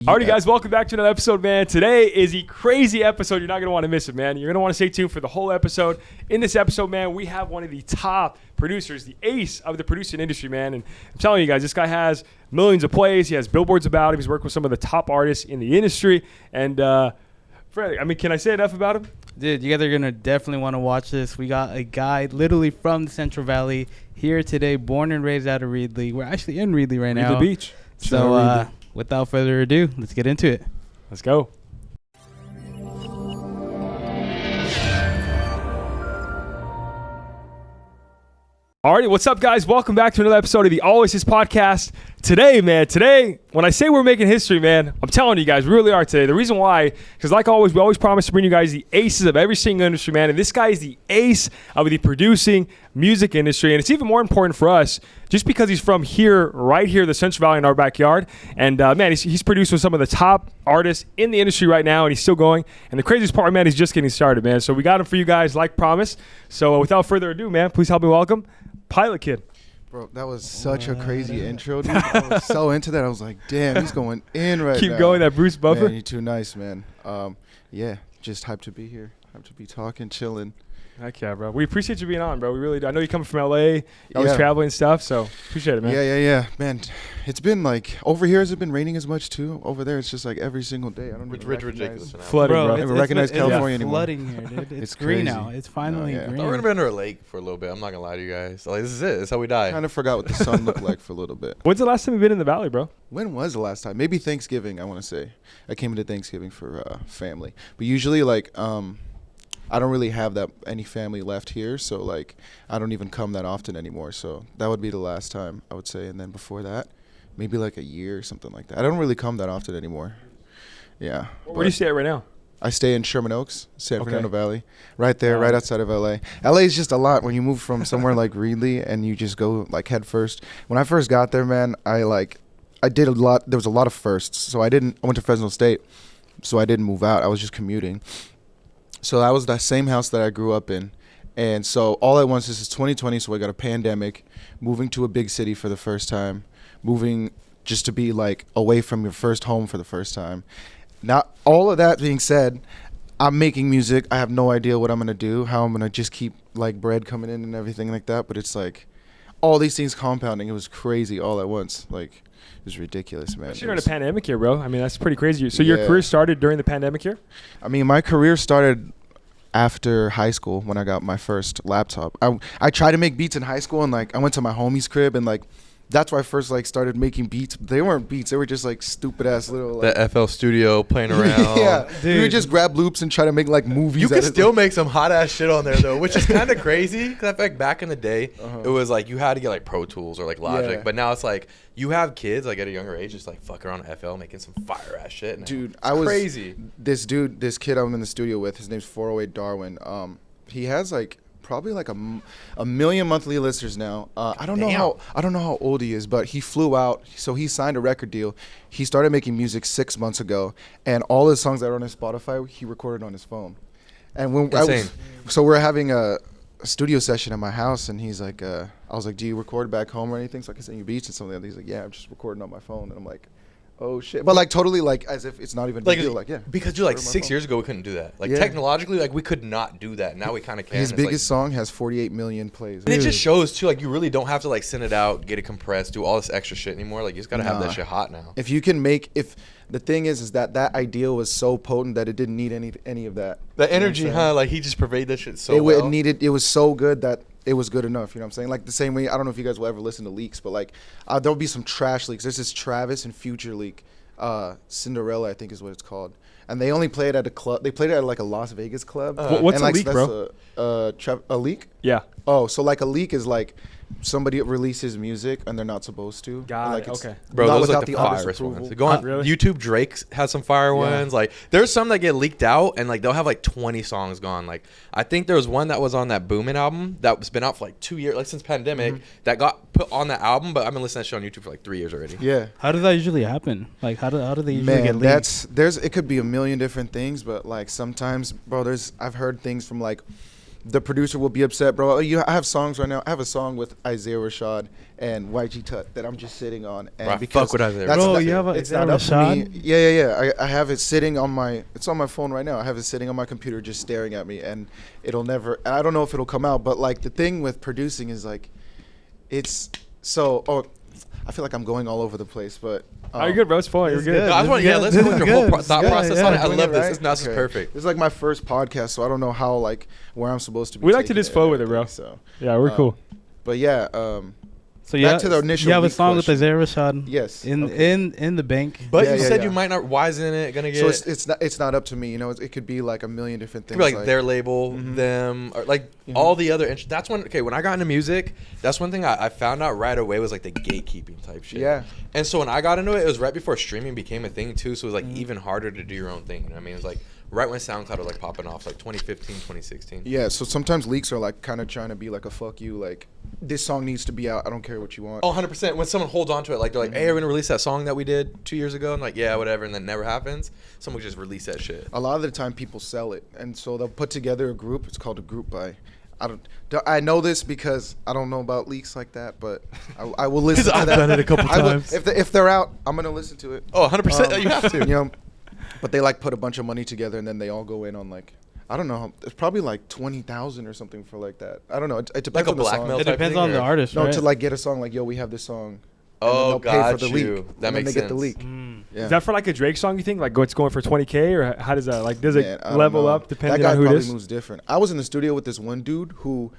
Alrighty, guys, welcome back to another episode, man. Today is a crazy episode. You're not going to want to miss it, man. You're going to want to stay tuned for the whole episode. In this episode, man, we have one of the top producers, the ace of the producing industry, man. And I'm telling you guys, this guy has millions of plays. He has billboards about him. He's worked with some of the top artists in the industry. And, Fred, I mean, can I say enough about him? Dude, you guys are going to definitely want to watch this. We got a guy literally from the Central Valley here today, born and raised out of Reedley. We're actually in Reedley right now. Reedley Beach. So, without further ado, let's get into it. Let's go. Alrighty, what's up, guys? Welcome back to another episode of the Always His podcast. Today, when I say we're making history, man, I'm telling you guys, we really are today. The reason why, because like always, we always promise to bring you guys the aces of every single industry, man. And this guy is the ace of the producing music industry. And it's even more important for us just because he's from here, right here, the Central Valley in our backyard. And, man, he's produced with some of the top artists in the industry right now, and he's still going. And the craziest part, man, he's just getting started, man. So we got him for you guys like promised. So without further ado, man, please help me welcome Pilot Kid. Bro, that was such a crazy intro, dude. I was so into that. I was like, damn, he's going in right now. Keep going, that Bruce Buffer. Man, you're too nice, man. Yeah, just hyped to be here. Hyped to be talking, chilling. Heck yeah, bro. We appreciate you being on, bro. We really do. I know you're coming from LA. You're always traveling and stuff, so appreciate it, man. Yeah. Man, it's been like, over here, has it been raining as much too? Over there, it's just like every single day. I don't even ridiculous. Flooding, bro. I don't recognize California anymore. Flooding here, dude. It's green now. It's finally green. We're going to be under a lake for a little bit. I'm not going to lie to you guys. Like, this is it. This is how we die. I kind of forgot what the sun looked like for a little bit. When's the last time you've been in the valley, bro? When was the last time? Maybe Thanksgiving, I want to say. I came into Thanksgiving for family. But usually, like, I don't really have any family left here, so like I don't even come that often anymore. So that would be the last time, I would say. And then before that, maybe like a year or something like that. I don't really come that often anymore. Yeah. Where do you stay at right now? I stay in Sherman Oaks, San Fernando Valley, right there, right outside of LA. LA is just a lot when you move from somewhere like Reedley and you just go like head first. When I first got there, man, I did a lot. There was a lot of firsts. So I went to Fresno State, so I didn't move out. I was just commuting. So that was the same house that I grew up in. And so all at once, this is 2020, so I got a pandemic, moving to a big city for the first time, moving just to be like away from your first home for the first time. Now, all of that being said, I'm making music. I have no idea what I'm going to do, how I'm going to just keep like bread coming in and everything like that. But it's like all these things compounding. It was crazy all at once. Like, it was ridiculous, man. You're in a pandemic here, bro. I mean, that's pretty crazy. So your career started during the pandemic here? I mean, my career started after high school when I got my first laptop. I tried to make beats in high school, and like I went to my homie's crib, and like that's where I first like started making beats. They weren't beats; they were just like stupid ass little. Like, the FL Studio playing around. Yeah, dude. We would just grab loops and try to make like movies. You could still make some hot ass shit on there though, which is kind of crazy. Because I feel like back in the day, it was like you had to get like Pro Tools or like Logic, but now it's like you have kids like at a younger age just like fuck around FL making some fire ass shit. Now. Dude, crazy. This kid I'm in the studio with, his name's 408 Darwin. He has like probably like a million monthly listeners now. I don't know how old he is, but he flew out, so he signed a record deal. He started making music 6 months ago, and all his songs that are on his Spotify, he recorded on his phone. And when so we're having a studio session at my house, and he's like, I was like, do you record back home or anything so I can send you beats and something like that? He's like, yeah, I'm just recording on my phone. And I'm like, oh shit, but like totally like as if it's not even a big deal. Like, yeah, because you're like 6 years ago we couldn't do that. Like technologically, like we could not do that. Now we kind of can. His biggest song has 48 million plays. And it just shows too, like you really don't have to like send it out, get it compressed, do all this extra shit anymore. Like you just gotta have that shit hot now. If you can the thing is that idea was so potent that it didn't need any of that. The energy, huh? Like he just pervaded that shit so well. It was so good that it was good enough, you know what I'm saying? Like the same way, I don't know if you guys will ever listen to leaks, but like there'll be some trash leaks. There's this Travis and Future leak. Cinderella, I think is what it's called, and they only play it at a club. They played it at like a Las Vegas club. What's a leak, bro? A leak? Yeah. Oh, so like a leak is like somebody releases music and they're not supposed to. Got it. Okay. Bro, those are like the firest ones. Go on really? YouTube. Drake has some fire ones. Like there's some that get leaked out and like they'll have like 20 songs gone. Like I think there was one that was on that Boomin' album that was been out for like 2 years, like since pandemic, that got put on the album. But I've been listening to that shit on YouTube for like 3 years already. Yeah. How does that usually happen? Like how do they usually get leaked? It could be a million different things, but like sometimes, bro, I've heard things from like the producer will be upset, bro. I have songs right now. I have a song with Isaiah Rashad and YG Tut that I'm just sitting on. And Bro, I because fuck with Isaiah that's- Bro, that- you have a it's Isaiah not up to me. Rashad? Yeah. I have it sitting on my. It's on my phone right now. I have it sitting on my computer, just staring at me, and it'll never. And I don't know if it'll come out, but like the thing with producing is like, it's so. Oh, I feel like I'm going all over the place, but. Oh, you're good, bro. It's fun. You're It's good. good. No, I just want, This yeah, is let's good. go with your This whole is good. thought Yeah, process yeah. on it. I Doing love it this. right? This is Okay. perfect. This is like my first podcast, so I don't know how like where I'm supposed to be. We like to taking just it flow and with it, bro. everything, So, Yeah, we're cool. but yeah, So Back to the initial you have a leak song question. with Isaiah Rashad. yes. In okay. in the bank. But Yeah, you yeah, said yeah. you might not. Why isn't it gonna get? So it's not up to me. You know, it could be like a million different It things. could be like their label, Mhm. them, or like Mhm. all the other. That's when when I got into music, that's one thing I found out right away was like the gatekeeping type shit. Yeah. And so when I got into it, it was right before streaming became a thing too. So it was like Mhm. even harder to do your own thing. You know what I mean? It was like right when SoundCloud was like popping off, like 2015, 2016. Yeah. So sometimes leaks are like kind of trying to be like a fuck you. Like this song needs to be out. I don't care what you want. Oh, 100%. When someone holds on to it, like they're like, hey, we're going to release that song that we did 2 years ago. And like, yeah, whatever. And then never happens. Someone just release that shit. A lot of the time people sell it, and so they'll put together a group. It's called a group buy. I know this because I don't know about leaks like that, but I will listen to I've that. done it a couple I will- times. if they're out, I'm gonna listen to it. Oh, 100%. You have to. You know, but they like put a bunch of money together, and then they all go in on like I don't know. It's probably like 20,000 or something for like that. I don't know. It depends Like a on the song. blackmail It type depends thing, on the or- artist, No, right? to like get a song like yo, we have this song. Oh, and then they'll got pay for the you. leak. That and makes then they get the sense. leak. Mm. Yeah. Is that for like a Drake song? You think like it's going for 20K or how does that like does Man, it I don't level know. up depending that guy on who it probably is? moves different. I was in the studio with this one dude who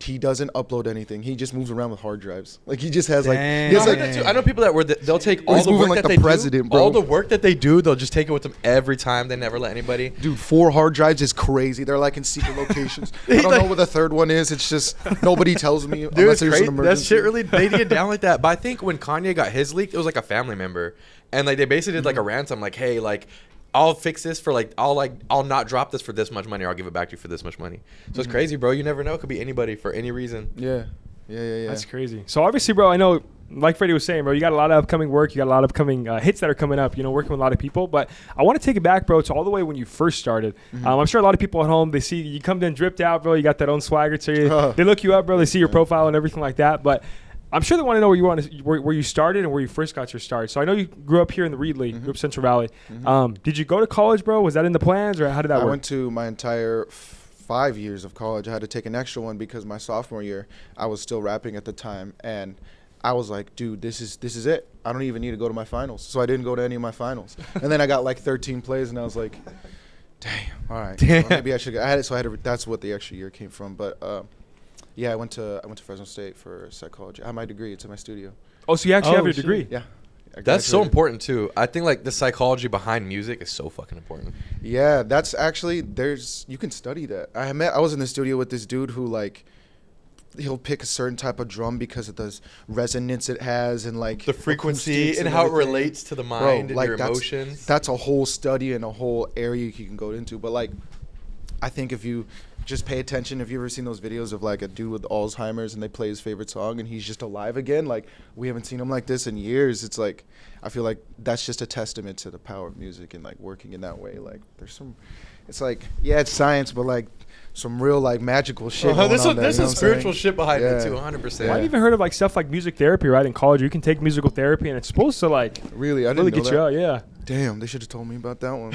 he doesn't upload anything. He just moves around with hard drives. Like he just has like Dang. he No, has I, like heard that too. I know people that they'll take all He's the moving work like that the they president, do, bro. all the work that they do, they'll just take it with them every time. They never let anybody. dude, 4 hard drives is crazy. They're like in secret locations. I don't know where the third one is. It's just nobody tells me Dude, unless it's there's crazy. an That emergency. shit really they get down like that. But I think when Kanye got his leaked, it was like a family member, and like they basically did like a ransom, like, hey, like I'll fix this for like I'll not drop this for this much money, or I'll give it back to you for this much money. So it's crazy, bro. You never know. It could be anybody for any reason. Yeah. That's crazy. So obviously, bro, I know, like Freddie was saying, bro, you got a lot of upcoming work. You got a lot of upcoming hits that are coming up, you know, working with a lot of people. But I want to take it back, bro, to all the way when you first started. I'm sure a lot of people at home, they see you come in dripped out, bro. You got that own swagger to you. They look you up, bro. They see your profile and everything like that. But I'm sure they want to know where you started and where you first got your start. So I know you grew up here in the Reedley, grew up Central Valley. Did you go to college, bro? Was that in the plans, or how did that I work? went to my entire 5 years of college. I had to take an extra one because my sophomore year, I was still rapping at the time, and I was like, dude, this is it. I don't even need to go to my finals. So I didn't go to any of my finals. And then I got like 13 plays, and I was like, damn, all right. Damn. Well, maybe I should go. I had it, so I had to, that's what the extra year came from. But yeah, I went to Fresno State for psychology. I have my degree. It's in my studio. Oh, so you actually have your shit. degree. Yeah. I That's so graduated. important too. I think like the psychology behind music is so fucking important. Yeah, that's actually you can study that. I was in the studio with this dude who like he'll pick a certain type of drum because of the resonance it has and like The frequency acoustics and how it everything. relates to the Bro, mind and like your that's- emotions. That's a whole study and a whole area you can go into. But like I think if you just pay attention, if you ever seen those videos of like a dude with Alzheimer's and they play his favorite song and he's just alive again, like we haven't seen him like this in years. It's like I feel like that's just a testament to the power of music and like working in that way. Like there's some, it's like yeah, it's science, but like some real like magical shit. Going There's on there, there's you know some what I'm saying? spiritual shit behind it Yeah. too, 100%. Well, I've even heard of like stuff like music therapy, right? In college, you can take musical therapy, and it's supposed to like Really, I really didn't get know you that. out. Yeah. Damn, they should have told me about that one.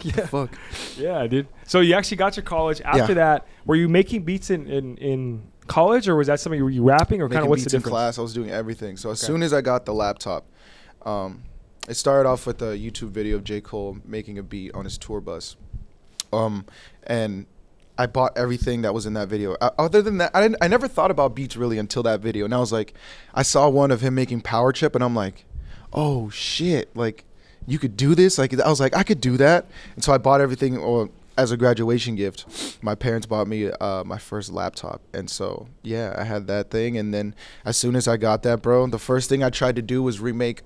Yeah. Fuck. Yeah, dude. So you actually got your college. After that, were you making beats in college, or was that something? Were you rapping, or kind of Making what's the beats in difference? class, I was doing everything. So as Okay. soon as I got the laptop, it started off with a YouTube video of J. Cole making a beat on his tour bus. And I bought everything that was in that video. Other than that, I never thought about beats really until that video. And I was like, I saw one of him making Power Chip, and I'm like, oh shit, like you could do this. Like I was like, I could do that. And so I bought everything. Or as a graduation gift, my parents bought me my first laptop. And so yeah, I had that thing. And then as soon as I got that, bro, the first thing I tried to do was remake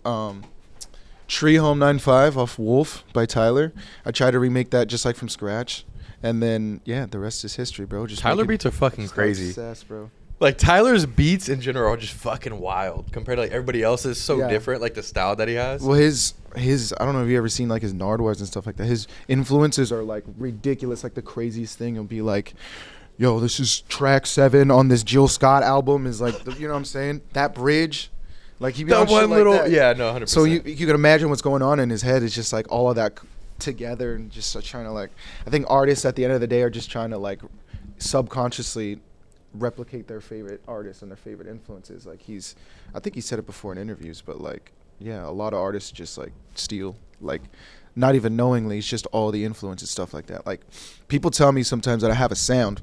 Tree Home 9-5 off Wolf by Tyler. I tried to remake that just like from scratch. And then, yeah, the rest is history, bro. Just Tyler making- beats are fucking just crazy. obsessed, bro. Like Tyler's beats in general are just fucking wild compared to like everybody else's. So Yeah. different, like the style that he has. Well, his I don't know if you ever seen like his Nardwuars and stuff like that. His influences are like ridiculous, like the craziest thing. It'll be like, yo, this is track 7 on this Jill Scott album is like, you know what I'm saying? That bridge. Like he be on That shit one like little, that. yeah, no, 100%. So you can imagine what's going on in his head. It's just like all of that together and just trying to like, I think artists at the end of the day are just trying to like subconsciously replicate their favorite artists and their favorite influences. Like I think he said it before in interviews, but like, yeah, a lot of artists just like steal, like not even knowingly. It's just all the influences, stuff like that. Like people tell me sometimes that I have a sound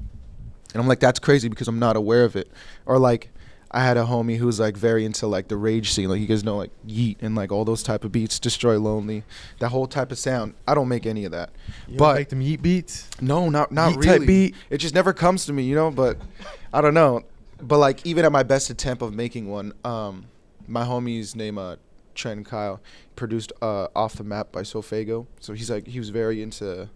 and I'm like, that's crazy because I'm not aware of it. Or like, I had a homie who was like very into like the rage scene, like you guys know like Yeet and like all those type of beats, Destroy Lonely, that whole type of sound. I don't make any of that. You but make them Yeet beats? No, not Yeet really. type beat? It just never comes to me, you know. But I don't know. But like even at my best attempt of making one, my homie's name Trent and Kyle produced Off the Map by Sofago. So he was very into.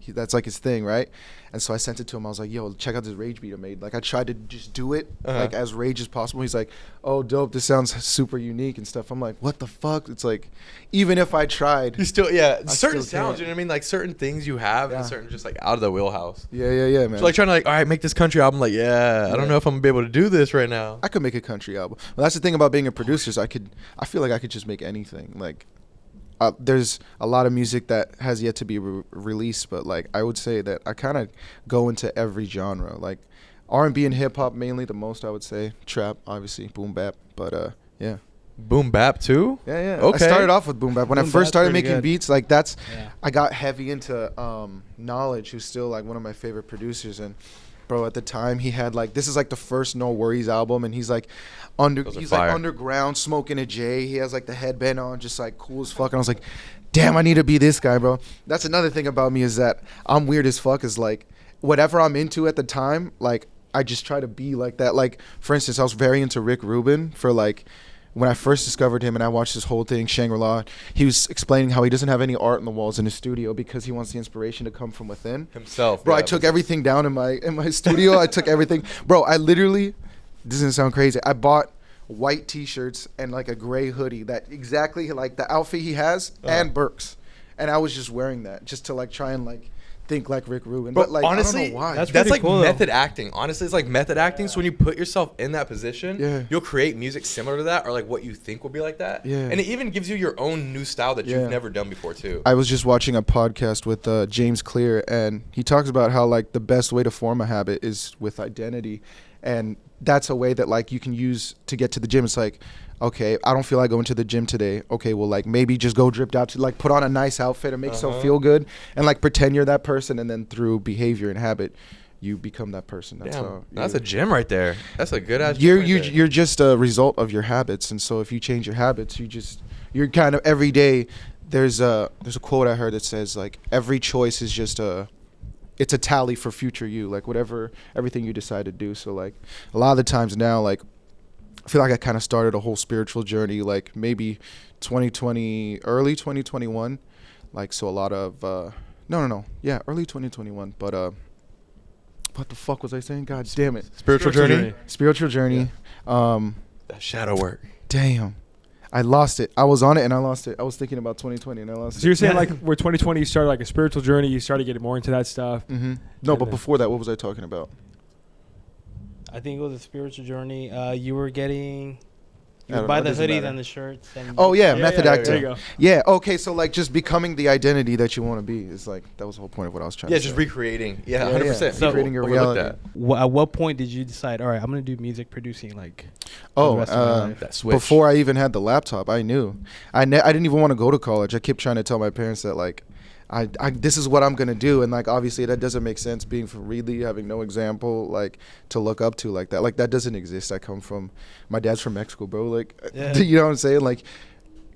That's like his thing, right? And so I sent it to him. I was like, yo, check out this rage beat I made. Like I tried to just do it like as rage as possible. He's like, oh, dope, this sounds super unique and stuff. I'm like, what the fuck? It's like, even if I tried, You still, certain still sounds, can't. you know what I mean? Like certain things you have and certain just like out of the wheelhouse. yeah, man. So like trying to like, all right, make this country album. Like, I don't know if I'm gonna be able to do this right now. I could make a country album. Well, that's the thing about being a producer is I feel like I could just make anything. Like, there's a lot of music that has yet to be released, but like I would say that I kind of go into every genre, like R&B and hip hop mainly the most. I would say trap, obviously, boom bap, but yeah. Boom bap too? Yeah. Okay. I started off with boom bap when I Boom first bap's started pretty making good. beats. Like that's, Yeah. I got heavy into Knowledge, who's still like one of my favorite producers, and bro, at the time he had like, this is like the first No Worries album, and he's like Those are he's fire. like underground smoking a J. He has like the headband on, just like cool as fuck. And I was like, damn, I need to be this guy, bro. That's another thing about me is that I'm weird as fuck. Is like whatever I'm into at the time, like I just try to be like that. Like for instance, I was very into Rick Rubin for like. When I first discovered him and I watched this whole thing, Shangri-La, he was explaining how he doesn't have any art on the walls in his studio because he wants the inspiration to come from within. Himself. Bro, yeah. I took everything down in my studio. I took everything. Bro, I literally, this doesn't sound crazy. I bought white T-shirts and like a gray hoodie that exactly like the outfit he has and Burks. And I was just wearing that just to like try and like think like Rick Rubin. But like, honestly, I don't know why. that's That's pretty like cool, though. method acting. Honestly, it's like method acting. So when you put yourself in that position, Yeah. you'll create music similar to that or like what you think will be like that. Yeah. And it even gives you your own new style that Yeah. you've never done before too. I was just watching a podcast with James Clear, and he talks about how like the best way to form a habit is with identity, and that's a way that like you can use to get to the gym. It's like, okay, I don't feel like going to the gym today. Okay, well like maybe just go dripped out to like put on a nice outfit and make yourself feel good, and like pretend you're that person, and then through behavior and habit, you become that person. That's Damn, how that's a gym right there. That's a good ass. you're just a result of your habits, and so if you change your habits, you're kind of every day. There's a quote I heard that says like every choice is just it's a tally for future you, like everything you decide to do. So like a lot of the times now, like I feel like I kind of started a whole spiritual journey like maybe 2020, early 2021, like so a lot of early 2021, but what the fuck was I saying? God damn it. spiritual journey. Spiritual journey. That shadow work. Damn. I lost it. I was on it and I lost it. I was thinking about 2020 and I lost So you're it. saying like where 2020 you started like a spiritual journey, you started getting more into that stuff. Mm-hmm. No, but before that, what was I talking about? I think it was a spiritual journey. You were getting. You I would don't buy know, the it doesn't hoodies matter. and the shirts. And Oh yeah, Yeah, method yeah, acting. there you go. Yeah. Okay. So like just becoming the identity that you want to be is like that was the whole point of what I was trying Yeah, to just say. recreating. Yeah, Yeah, 100%. yeah. So- Recreating your Overlook reality. that. At what point did you decide? All right, I'm gonna do music producing. Like. Oh, the rest of my life? That switch. before I even had the laptop, I knew. I didn't even want to go to college. I kept trying to tell my parents that like, I this is what I'm gonna do, and like obviously that doesn't make sense. Being from Reedley, having no example like to look up to like that doesn't exist. I come from, my dad's from Mexico, bro. Like, Yeah. you know what I'm saying? Like,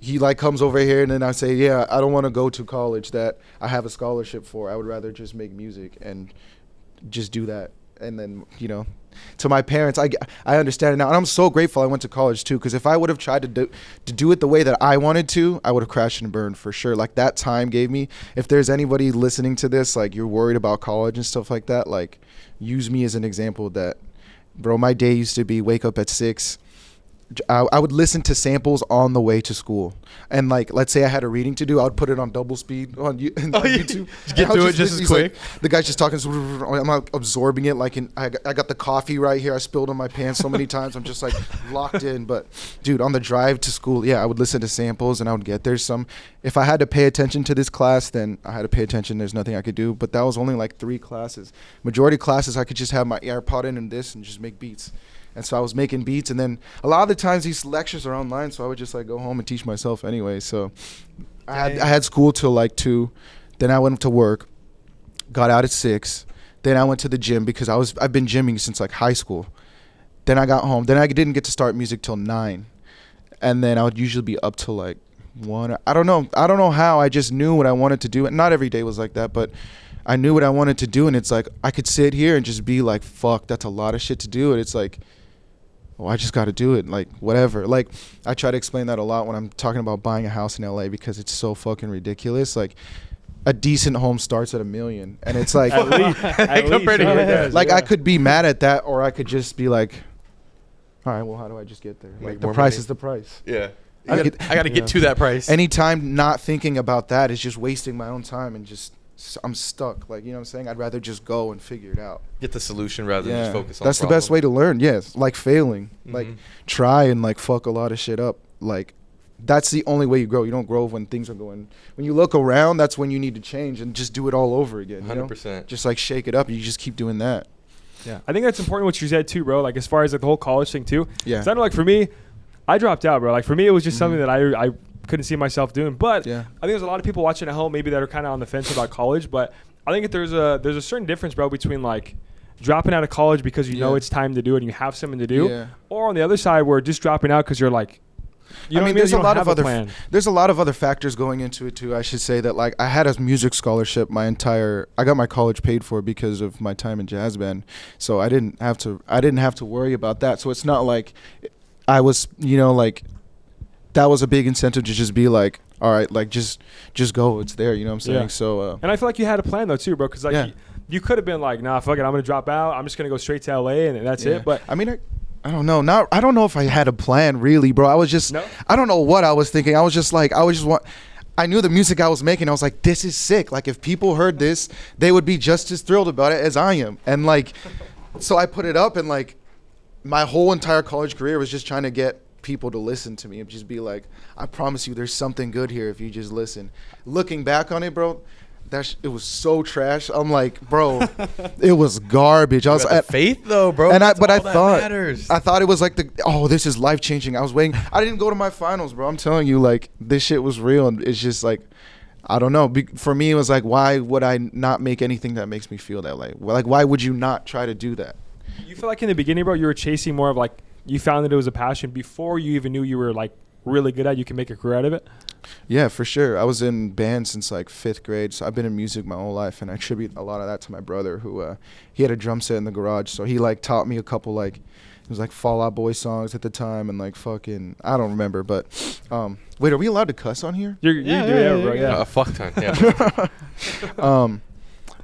he like comes over here, and then I say, yeah, I don't want to go to college that I have a scholarship for. I would rather just make music and just do that. And then, you know, to my parents, I understand it now. And I'm so grateful I went to college too, because if I would have tried to do it the way that I wanted to, I would have crashed and burned for sure. Like that time gave me, if there's anybody listening to this, like you're worried about college and stuff like that, like use me as an example that, bro, my day used to be wake up at 6, I would listen to samples on the way to school, and like let's say I had a reading to do, I would put it on double speed on YouTube. Get through it just as quick. Like, the guy's just talking. I'm like absorbing it. Like I got the coffee right here. I spilled on my pants so many times. I'm just like locked in. But dude, on the drive to school, yeah, I would listen to samples and I would get there. If I had to pay attention to this class, then I had to pay attention. There's nothing I could do. But that was only like 3 classes. Majority of classes, I could just have my AirPod in and this and just make beats. And so I was making beats, and then a lot of the times these lectures are online, so I would just like go home and teach myself anyway. So I had school till like 2, then I went to work, got out at 6, then I went to the gym because I've been gymming since like high school. Then I got home, then I didn't get to start music till 9, and then I would usually be up till like 1. I don't know how. I just knew what I wanted to do, and not every day was like that, but I knew what I wanted to do, and it's like I could sit here and just be like, fuck, that's a lot of shit to do, and it's like, oh, I just got to do it, like, whatever. Like, I try to explain that a lot when I'm talking about buying a house in LA because it's so fucking ridiculous. Like, a decent home starts at $1 million, and it's like, I could be mad at that, or I could just be like, all right, well, how do I just get there? Like, the price is the price. Yeah. I got to get to that price. Anytime not thinking about that is just wasting my own time and just, I'm stuck. Like, you know what I'm saying? I'd rather just go and figure it out. Get the solution rather than just focus on That's the best way to learn. Yes. Like failing. Like try and like fuck a lot of shit up. Like that's the only way you grow. You don't grow when things are going. When you look around, that's when you need to change and just do it all over again. 100%. Just like shake it up. You just keep doing that. Yeah. I think that's important what you said too, bro. Like as far as like the whole college thing too. Yeah. 'Cause I know like for me, I dropped out, bro. Like for me, it was just something that I couldn't see myself doing. But I think there's a lot of people watching at home maybe that are kind of on the fence about college. But I think that there's a certain difference, bro, between like dropping out of college because you know it's time to do it and you have something to do, or on the other side where just dropping out because you're like, you know, I mean, there's a lot of other factors going into it too. I should say that like I had a music scholarship I got my college paid for because of my time in jazz band, so I didn't have to worry about that. So it's not like I was, you know, like that was a big incentive to just be like, all right, like just go, it's there, you know what I'm saying? Yeah. So and I feel like you had a plan though too, bro, because like you could have been like, nah, fuck it, I'm gonna drop out, I'm just gonna go straight to LA and that's it. But I mean, I don't know. I don't know if I had a plan really, bro. I was just I don't know what I was thinking. I was just like I knew the music I was making. I was like, this is sick. Like if people heard this, they would be just as thrilled about it as I am. And like so I put it up, and like my whole entire college career was just trying to get people to listen to me and just be like, I promise you there's something good here if you just listen. Looking back on it, bro, it was so trash. I'm like, bro, it was garbage. I was at faith though, bro. And I thought it was like this is life changing. I was waiting. I didn't go to my finals, bro. I'm telling you, like this shit was real, and it's just like, I don't know. For me, it was like, why would I not make anything that makes me feel that way? Like, why would you not try to do that? You feel like in the beginning, bro, you were chasing more of like, you found that it was a passion before you even knew you were like really good at it, you can make a career out of it? Yeah, for sure. I was in band since like 5th grade, so I've been in music my whole life, and I attribute a lot of that to my brother, who he had a drum set in the garage, so he like taught me a couple like, it was like Fall Out Boy songs at the time, and like fucking, I don't remember, but wait, are we allowed to cuss on here? You do, bro. Yeah, a fuck ton. Yeah.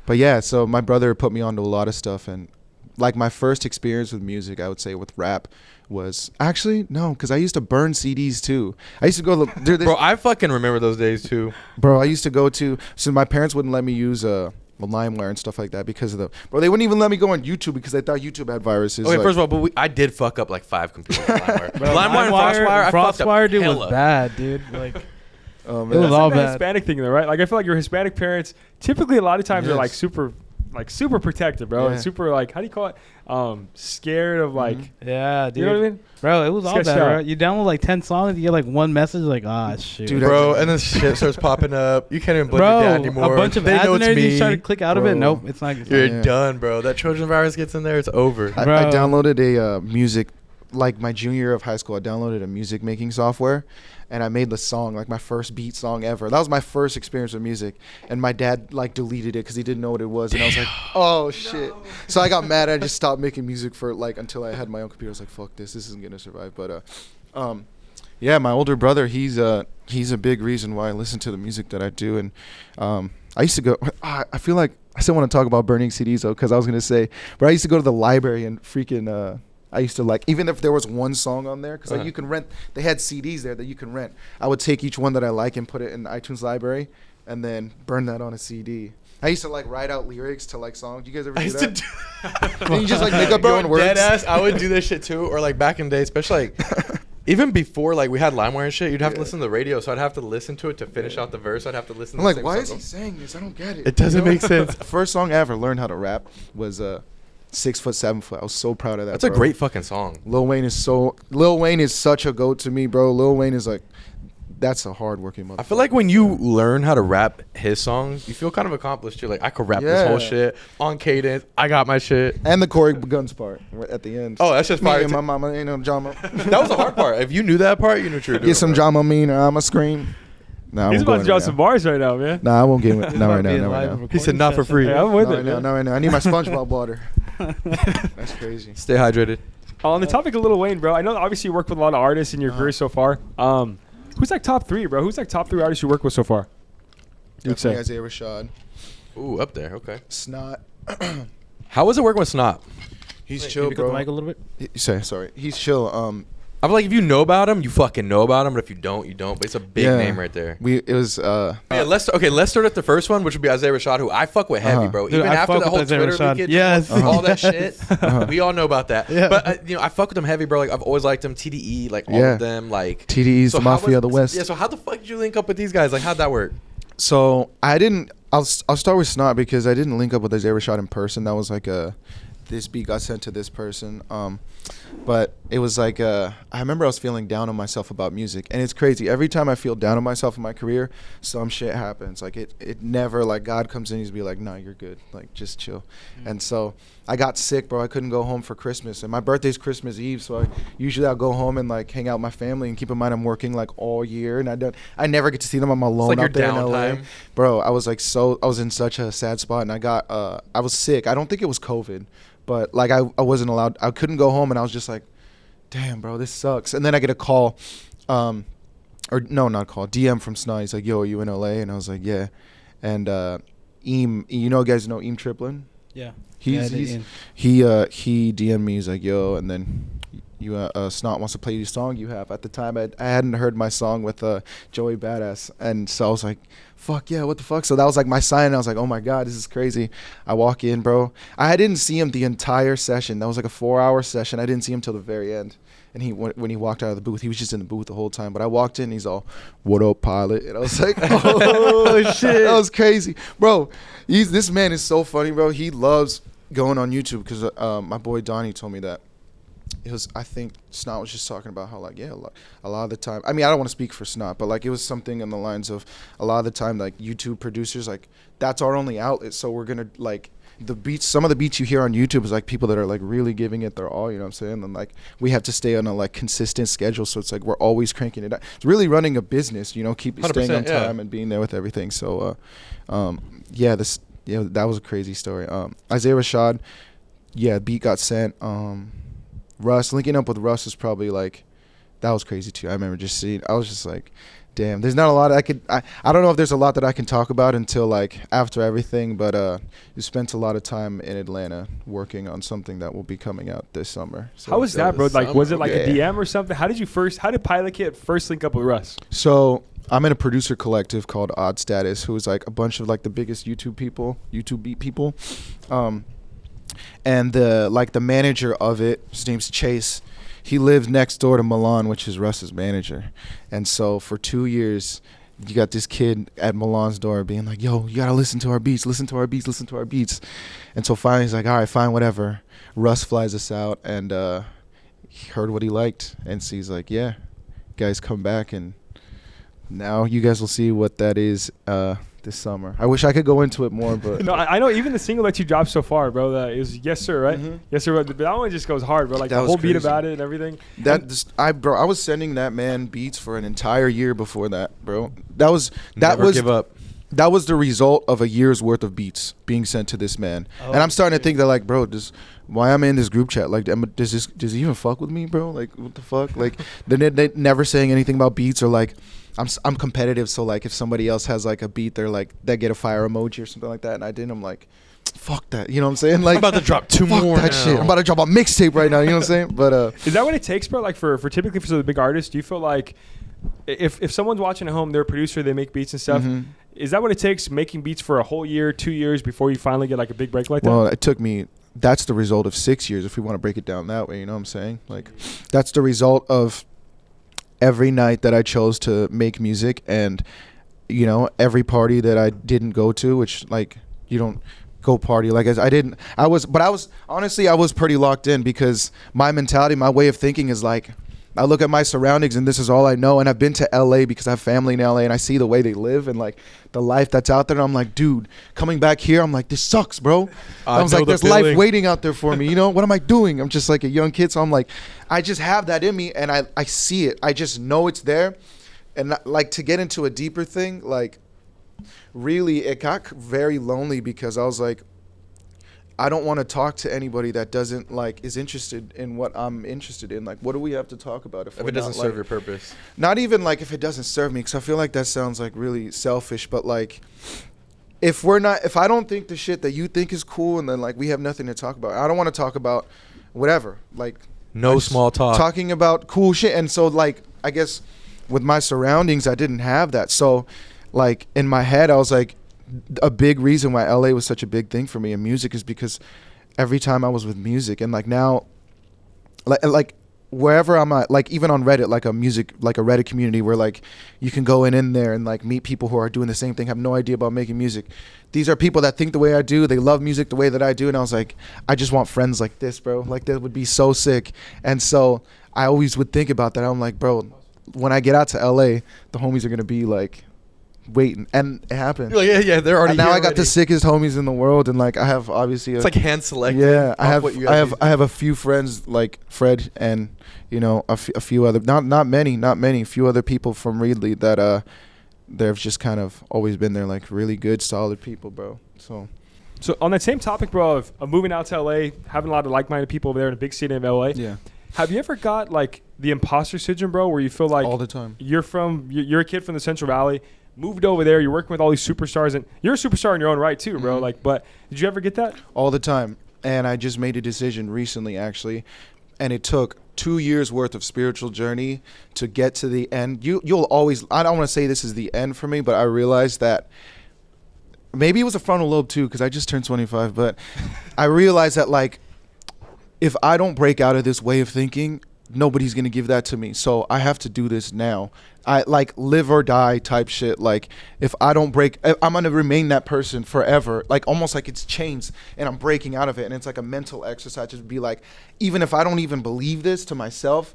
But yeah, so my brother put me onto a lot of stuff, and like my first experience with music, I would say with rap, was actually no, because I used to burn CDs too. I used to go bro, I fucking remember those days too. Bro, I used to go to, so my parents wouldn't let me use LimeWire and stuff like that because of bro, they wouldn't even let me go on YouTube because they thought YouTube had viruses. Okay, first of all, I did fuck up like 5 computers with LimeWire. LimeWire and Frostwire, dude, was bad, dude. Like it was all bad. Hispanic thing though, right? Like I feel like your Hispanic parents typically a lot of times are like super protective, bro, and super like, how do you call it? Scared of like, yeah, dude. You know what I mean? Bro, it was all bad, bro. You download like 10 songs, you get like one message, like, shit. Dude, bro, and then shit starts popping up. You can't even blame your dad anymore. A bunch of ads in there, you try to click out of it. Nope, it's not. You're done, bro. That Trojan virus gets in there, it's over. I downloaded a music, like my junior year of high school, I downloaded a music making software, and I made the song, like my first beat song ever. That was my first experience with music, and my dad like deleted it because he didn't know what it was, and I was like, oh shit. So I got mad. I just stopped making music for like until I had my own computer. I was like, fuck this isn't gonna survive. But yeah, my older brother, he's a big reason why I listen to the music that I do. And I used to go, I feel like I still want to talk about burning CDs though, because I was gonna say, but I used to go to the library and freaking I used to like, even if there was one song on there, because like you can rent. They had CDs there that you can rent. I would take each one that I like and put it in the iTunes library, and then burn that on a CD. I used to like write out lyrics to like songs. You guys ever do that? And you just like make up your own words. Deadass, I would do this shit too, or like back in the day, especially like even before like we had LimeWire and shit. You'd have to listen to the radio, so I'd have to listen to it to finish out the verse. I'd have to listen. I'm to like, the why same is song. he saying this? I don't get it. It doesn't make sense. First song I ever learned how to rap was 6 foot 7 foot. I was so proud of that. That's a great fucking song. Lil Wayne is such a goat to me, bro. Lil Wayne is like, that's a hardworking motherfucker. I feel like when you learn how to rap his songs, you feel kind of accomplished. You're like, I could rap this whole shit on cadence. I got my shit. And the Corey Guns part at the end. Oh, that's just Me fire. and my mama ain't no drama. That was the hard part. If you knew that part, you knew what you were doing. Get some drama mean or I'ma scream. Nah, He's about to drop some bars right now, man. Nah, I won't get it. Not right now. Not right now. He said not for free. Yeah, I'm with Not it. right now. Man. Not right now. I need my SpongeBob water. That's crazy. Stay hydrated. On the topic of Lil Wayne, bro, I know obviously you worked with a lot of artists in your career so far. Who's like top 3, bro? Who's like top 3 artists you worked with so far? You'd Definitely say. Isaiah Rashad. Ooh, up there. Okay. Snot. How was it working with Snot? He's chill, Maybe cut the bro. mic a little bit. Sorry. He's chill. I feel like if you know about him, you fucking know about him. But if you don't, you don't. But it's a big name right there. Let's start at the first one, which would be Isaiah Rashad, who I fuck with heavy, bro. Dude, Even I after fuck the whole with Isaiah Twitter Rashad. leakage, Yes. all that shit, we all know about that. Yeah. But I fuck with him heavy, bro. Like I've always liked him. TDE, like all of them, like TDE's the mafia of the West. Yeah. So how the fuck did you link up with these guys? Like how'd that work? So I didn't. I'll start with Snot because I didn't link up with Isaiah Rashad in person. That was like this beat got sent to this person. But it was like I remember I was feeling down on myself about music, and it's crazy. Every time I feel down on myself in my career, some shit happens. Like it never, like God comes in, he's be like, nah, you're good, like just chill. And so I got sick, bro. I couldn't go home for Christmas, and my birthday's Christmas Eve, so I'll go home and like hang out with my family. And keep in mind I'm working like all year, and I never get to see them. I'm alone like out there your in LA, downtime. bro. I was in such a sad spot, and I was sick. I don't think it was COVID, but like I wasn't allowed. I couldn't go home, and I was just like, damn, bro, this sucks. And then I get a call, DM from Snot. He's like, yo, are you in LA? And I was like, yeah. And Eam, guys know Eam Triplin? Yeah. He DM'd me. He's like, yo, and then Snot wants to play you a song you have. At the time, I hadn't heard my song with Joey Badass, and so I was like, fuck yeah, what the fuck? So that was like my sign. I was like, oh my god, this is crazy. I walk in, bro. I didn't see him the entire session. That was like a 4-hour session. I didn't see him till the very end. And when he walked out of the booth, he was just in the booth the whole time. But I walked in, he's all, what up, pilot? And I was like, oh, shit. That was crazy. Bro, this man is so funny, bro. He loves going on YouTube because my boy Donnie told me that. I think Snot was just talking about how, like, yeah, a lot of the time, I mean, I don't want to speak for Snot, but, like, it was something in the lines of a lot of the time, like, YouTube producers, like, that's our only outlet, so we're going to, like, some of the beats you hear on YouTube is, like, people that are, like, really giving it their all, you know what I'm saying? And, like, we have to stay on a, like, consistent schedule, so it's, like, we're always cranking it out. It's really running a business, keep staying on time and being there with everything. So, that was a crazy story. Isaiah Rashad, beat got sent. Russ, linking up with Russ is probably like, that was crazy too. I remember I was just like, damn, there's not a lot I don't know if there's a lot that I can talk about until like after everything, but you spent a lot of time in Atlanta working on something that will be coming out this summer. So How was that, bro? Like, was it like a Yeah. DM or something? How did Pilot Kid first link up with Russ? So I'm in a producer collective called Odd Status, who's like a bunch of like the biggest YouTube beat people. And the manager of it, his name's Chase, he lived next door to Milan, which is Russ's manager. And so for 2 years, you got this kid at Milan's door being like, yo, you got to listen to our beats. And so finally he's like, all right, fine, whatever. Russ flies us out, and he heard what he liked. And so he's like, yeah, guys, come back. And now you guys will see what that is this summer. I wish I could go into it more, but No, I know even the single that you dropped so far, bro, that is Yes Sir, right? Mhm. Yes Sir. But that one just goes hard, bro. Like That the was whole beat crazy. about it and everything. I was sending that man beats for an entire year before that, bro. Never give up. That was the result of a year's worth of beats being sent to this man. And I'm starting to think that, like, bro, why am I in this group chat? Like, does he even fuck with me, bro? Like, what the fuck? Like, they never saying anything about beats, or like, I'm competitive, so like if somebody else has like a beat, they're like, they get a fire emoji or something like that, and I didn't. I'm like, fuck that. You know what I'm saying? Like, I'm about to drop 2 fuck more that now. shit. I'm about to drop a mixtape right now. You know what I'm saying? But Is that what it takes, bro? Like for typically for some of the big artists, do you feel like if someone's watching at home, they're a producer, they make beats and stuff. Mhm. Is that what it takes, making beats for a whole year, 2 years before you finally get like a big break like that? Well, it took me. That's the result of 6 years, if we want to break it down that way. You know what I'm saying? Like, that's the result of every night that I chose to make music, and you know, every party that I didn't go to, which like you don't go party like as I didn't. I was honestly I was pretty locked in because my mentality, my way of thinking is like, I look at my surroundings and this is all I know. And I've been to LA because I have family in LA and I see the way they live and like the life that's out there. And I'm like, dude, coming back here, I'm like, this sucks, bro. I was like, there's life waiting out there for me. You know, what am I doing? I'm just like a young kid. So I'm like, I just have that in me and I see it. I just know it's there. And like, to get into a deeper thing, like really it got very lonely because I was like, I don't want to talk to anybody that doesn't like is interested in what I'm interested in. Like, what do we have to talk about if it doesn't serve your purpose? Not even like if it doesn't serve me, because I feel like that sounds like really selfish. But like, if I don't think the shit that you think is cool, and then like we have nothing to talk about, I don't want to talk about whatever. Like, No small talk. Talking about cool shit, and so like I guess with my surroundings, I didn't have that. So like in my head, I was like, a big reason why LA was such a big thing for me in music is because every time I was with music, and like now, like wherever I'm at, like even on Reddit, like a Reddit community where like you can go in there and like meet people who are doing the same thing, have no idea about making music. These are people that think the way I do, they love music the way that I do, and I was like, I just want friends like this, bro. Like that would be so sick. And so I always would think about that. I'm like, bro, when I get out to LA, the homies are gonna be like waiting, and it happened. You're like, yeah, they're already and now here I got already. the sickest homies in the world, and like I have obviously It's like hand selected. yeah, I I have a few friends like Fred and you know a few other not many a few other people from Reedley that they've just kind of always been there, like really good solid people, bro. So on that same topic, bro, of moving out to LA, having a lot of like-minded people over there in a big city of LA. yeah, Have you ever got like the imposter syndrome, bro, where you feel like all the time. you're a kid from the Central Valley, moved over there, you're working with all these superstars, and you're a superstar in your own right too, bro. Like, but did you ever get that? All the time. And I just made a decision recently, actually, and it took 2 years worth of spiritual journey to get to the end. You'll always, I don't want to say this is the end for me, but I realized that maybe it was a frontal lobe too, because I just turned 25, but I realized that like, if I don't break out of this way of thinking, nobody's going to give that to me. So I have to do this now. I like live or die type shit. Like if I don't break, I'm going to remain that person forever. Like almost like it's chains and I'm breaking out of it. And it's like a mental exercise to be like, even if I don't even believe this to myself,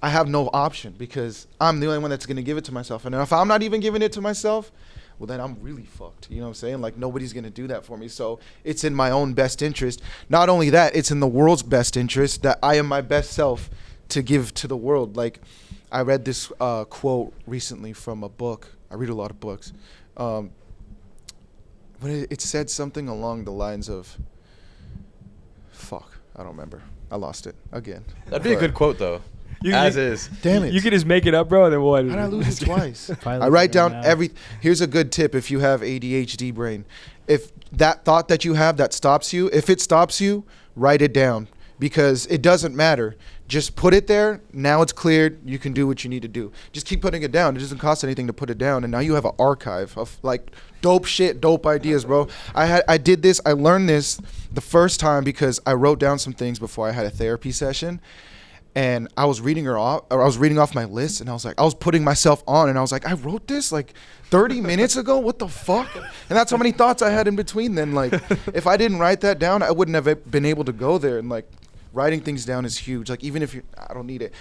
I have no option because I'm the only one that's going to give it to myself. And if I'm not even giving it to myself, well, then I'm really fucked. You know what I'm saying? Like nobody's going to do that for me. So it's in my own best interest. Not only that, it's in the world's best interest that I am my best self to give to the world. Like I read this quote recently from a book. I read a lot of books. But it said something along the lines of, fuck, I don't remember. I lost it again. That'd be a good quote though. Is. Damn it. You could just make it up, bro. And then what? How did I lose it twice? Pilot I write down now. Here's a good tip if you have ADHD brain. If that thought that you have that stops you, if it stops you, write it down because it doesn't matter. Just put it there. Now it's cleared. You can do what you need to do. Just keep putting it down. It doesn't cost anything to put it down. And now you have an archive of like dope shit, dope ideas, bro. I did this. I learned this the first time because I wrote down some things before I had a therapy session. And I was reading off my list, and I was putting myself on, and I was like, I wrote this like 30 minutes ago. What the fuck? And that's how many thoughts I had in between. Then, like, if I didn't write that down, I wouldn't have been able to go there. And like, writing things down is huge. Like, even if I don't need it.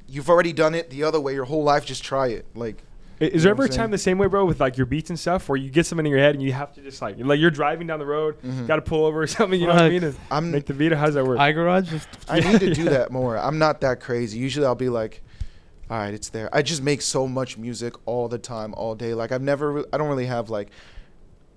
You've already done it the other way your whole life. Just try it. Like. Is there ever a time the same way, bro, with like your beats and stuff, where you get something in your head and you have to just like you're driving down the road, got to pull over or something, you know what I mean? And make the beat. How does that work? iGarage. I need to do that more. I'm not that crazy. Usually I'll be like, all right, it's there. I just make so much music all the time, all day. Like I don't really have like,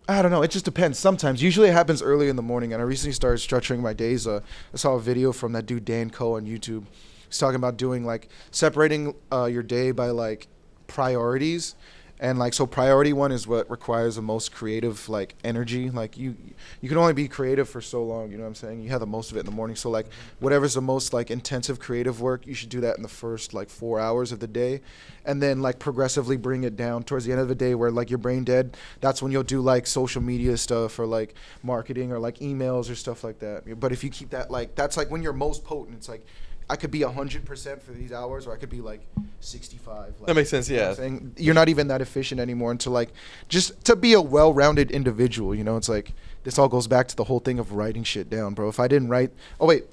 I don't know. It just depends. Sometimes, usually it happens early in the morning. And I recently started structuring my days. I saw a video from that dude Dan Coe on YouTube. He's talking about doing like separating your day by like priorities, And like, so priority one is what requires the most creative like energy. Like you can only be creative for so long, you know what I'm saying? You have the most of it in the morning. So like whatever's the most like intensive creative work, you should do that in the first like 4 hours of the day, and then like progressively bring it down towards the end of the day where like you're brain dead. That's when you'll do like social media stuff or like marketing or like emails or stuff like that. But if you keep that, like, that's like when you're most potent. It's like I could be 100% for these hours, or I could be like 65. Like, That makes sense. you know Yeah. what I'm saying? You're not even that efficient anymore. And to like, just to be a well-rounded individual, you know, it's like, this all goes back to the whole thing of writing shit down, bro. If I didn't write, oh wait,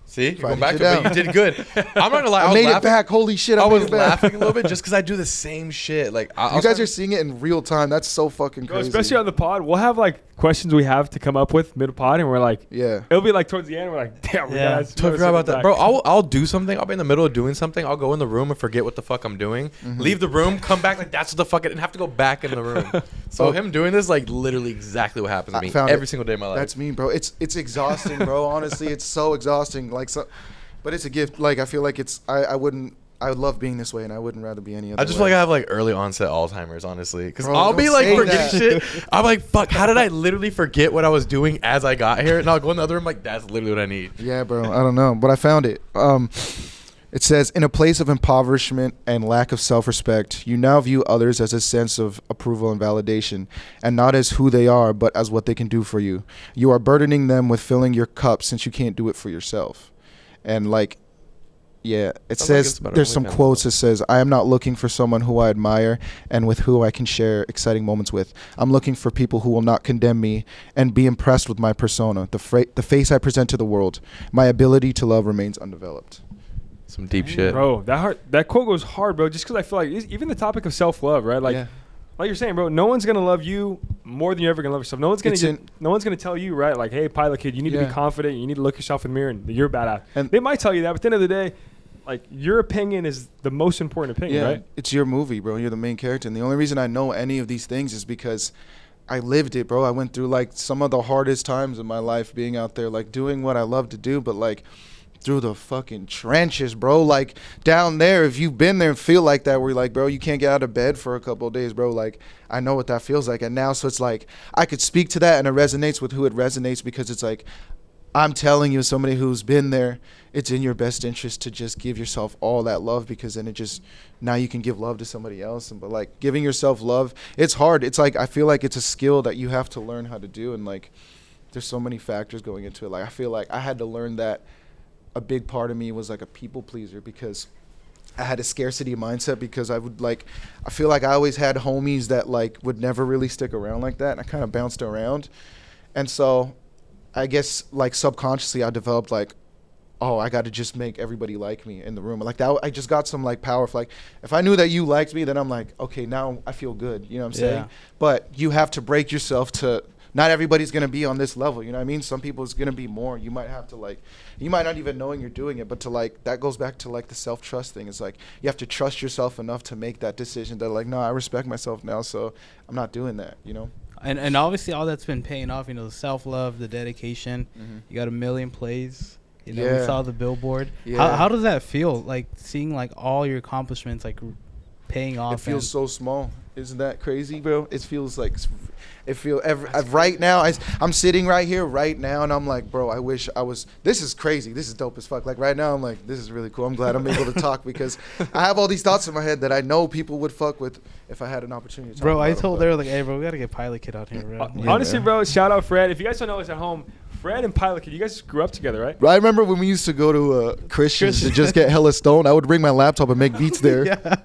See, you're Writing going back shit to it, but down. you did good. I'm not gonna lie. I was made it laughing. back. Holy shit, I made was it back. laughing a little bit just because I do the same shit. Like You guys are seeing it in real time. That's so fucking Bro, crazy. especially on the pod, we'll have like questions we have to come up with mid pod, and we're like, Yeah. it'll be like towards the end, we're like, damn, we Yeah. gotta Totally forgot about that, bro. I'll do something. I'll be in the middle of doing something. I'll go in the room and forget what the fuck I'm doing. Mm-hmm. Leave the room, come back like that's what the fuck, and have to go back in the room. So Oh. him doing this, like literally exactly what happens to I me found every it. single day of my life. That's me, bro. It's exhausting, bro. Honestly, it's so exhausting. Like, so, but it's a gift. Like, I feel like it's. I would love being this way, and I wouldn't rather be any other. I just way. feel like I have like early onset Alzheimer's, honestly, because Bro, I'll be don't like say forgetting that. shit. I'm like, fuck, how did I literally forget what I was doing as I got here? And I'll go in the other room like, that's literally what I need. Yeah, bro. I don't know, but I found it. It says, in a place of impoverishment and lack of self-respect, you now view others as a sense of approval and validation, and not as who they are, but as what they can do for you. You are burdening them with filling your cup since you can't do it for yourself. And like, yeah, it Sounds like says, it's about there's only some kind of quotes that says, I am not looking for someone who I admire and with who I can share exciting moments with. I'm looking for people who will not condemn me and be impressed with my persona, the face I present to the world. My ability to love remains undeveloped. Some deep shit. Bro, that quote goes hard, bro, just because I feel like even the topic of self-love, right? Like, yeah. like you're saying, bro, no one's gonna love you more than you're ever gonna love yourself. No one's gonna tell you, right? Like, hey, pilot kid, you need to Yeah. be confident. You need to look yourself in the mirror, and you're badass. And- They might tell you that, but at the end of the day, like, your opinion is the most important opinion, right? It's your movie, bro. You're the main character. And the only reason I know any of these things is because I lived it, bro. I went through like some of the hardest times in my life being out there, like doing what I love to do, but like through the fucking trenches, bro. Like down there, if you've been there and feel like that, where you're like, bro, you can't get out of bed for a couple of days, bro. Like, I know what that feels like. And now, so it's like, I could speak to that, and it resonates with who it resonates, because it's like, I'm telling you, as somebody who's been there, it's in your best interest to just give yourself all that love, because then it just, now you can give love to somebody else. But like giving yourself love, it's hard. It's like, I feel like it's a skill that you have to learn how to do. And like, there's so many factors going into it. Like, I feel like I had to learn that a big part of me was like a people pleaser, because I had a scarcity mindset, because I feel like I always had homies that like would never really stick around like that. And I kind of bounced around. And so I guess like subconsciously I developed like, oh, I got to just make everybody like me in the room. Like that, I just got some like power. Like if I knew that you liked me, then I'm like, okay, now I feel good. You know what I'm saying? Yeah. But you have to break yourself to, not everybody's going to be on this level. You know what I mean? Some people it's going to be more. You might have to like, you might not even knowing you're doing it, but to like, that goes back to like the self-trust thing. It's like, you have to trust yourself enough to make that decision that like, no, I respect myself now, so I'm not doing that, you know? And obviously all that's been paying off, you know, the self-love, the dedication. You got 1 million plays. You know, we Yeah. saw the billboard. Yeah. How does that feel, like seeing like all your accomplishments like paying off? It feels and- so small. Isn't that crazy, bro? It feels like, right now, I'm sitting right here right now, and I'm like, bro, I wish I was, this is crazy. This is dope as fuck. Like right now, I'm like, this is really cool. I'm glad I'm able to talk, because I have all these thoughts in my head that I know people would fuck with if I had an opportunity to talk Bro, about I them, told but- they were like, hey, bro, we got to get Pilot Kid out here, bro. Yeah, Honestly, man. bro, shout out Fred. If you guys don't know us at home, Fred and Pilot Kid, you guys grew up together, right? I remember when we used to go to Christians to just get hella stoned. I would bring my laptop and make beats there. Yeah.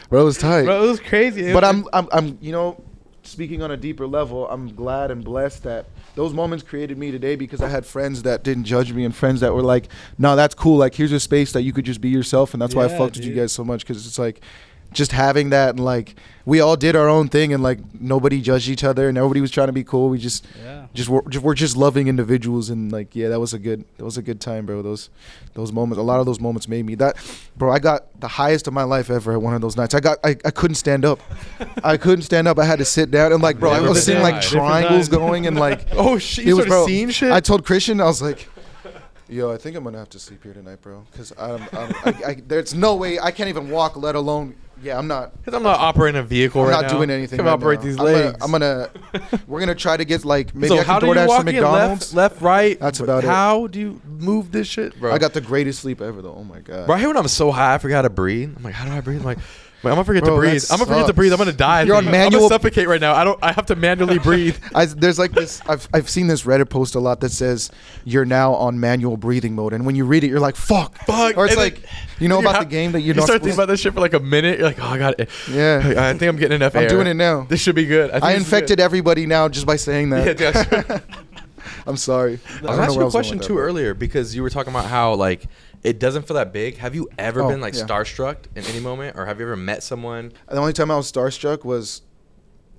Bro, it was tight. Bro, it was crazy. But I'm you know, speaking on a deeper level, I'm glad and blessed that those moments created me today, because I had friends that didn't judge me and friends that were like, no, that's cool. Like, here's a space that you could just be yourself. And that's why I Yeah, fucked with you dude. guys so much, because it's like just having that, and like we all did our own thing, and like nobody judged each other, and nobody was trying to be cool. We just we're just loving individuals, and like, yeah, that was a good time, bro. Those moments, a lot of those moments made me that, bro. I got the highest of my life ever at one of those nights. I couldn't stand up. I couldn't stand up. I had to sit down, and like, bro, I Never was been seeing there. like Different triangles times. going, and like, Oh shit! it You was, started bro. seeing shit. I told Christian, I was like, Yo, I think I'm gonna have to sleep here tonight, bro. Cause there's no way I can't even walk, let alone. Yeah, I'm not. Because I'm not operating a vehicle I'm right now. not doing anything. Can Right operate now. these legs. We're gonna try to get like maybe So I how can do you DoorDash walk some it? McDonald's. Left, right. That's about it. How do you move this shit, bro? I got the greatest sleep ever, though. Oh my god. Bro, I hate when I'm so high, I forgot how to breathe. I'm like, how do I breathe? I'm like, wait, I'm gonna forget Bro, to breathe. that I'm gonna forget to breathe. I'm gonna die. You're on I'm manual- gonna suffocate right now. I have to manually breathe. There's like this. I've seen this Reddit post a lot that says you're now on manual breathing mode, and when you read it, you're like, fuck. Fuck. Or it's And like, then you know you about have- the game that You you're not start thinking supposed. about this shit for like a minute. You're like, oh, I got it. Yeah. I think I'm getting enough air. I'm doing it now. This should be good. I infected everybody now just by saying that. Yeah, that's I'm sorry. I was don't know asking where you a was going question with too that, bro. earlier because you were talking about how like it doesn't feel that big. Have you ever Oh, been like yeah. starstruck in any moment, or have you ever met someone? The only time I was starstruck was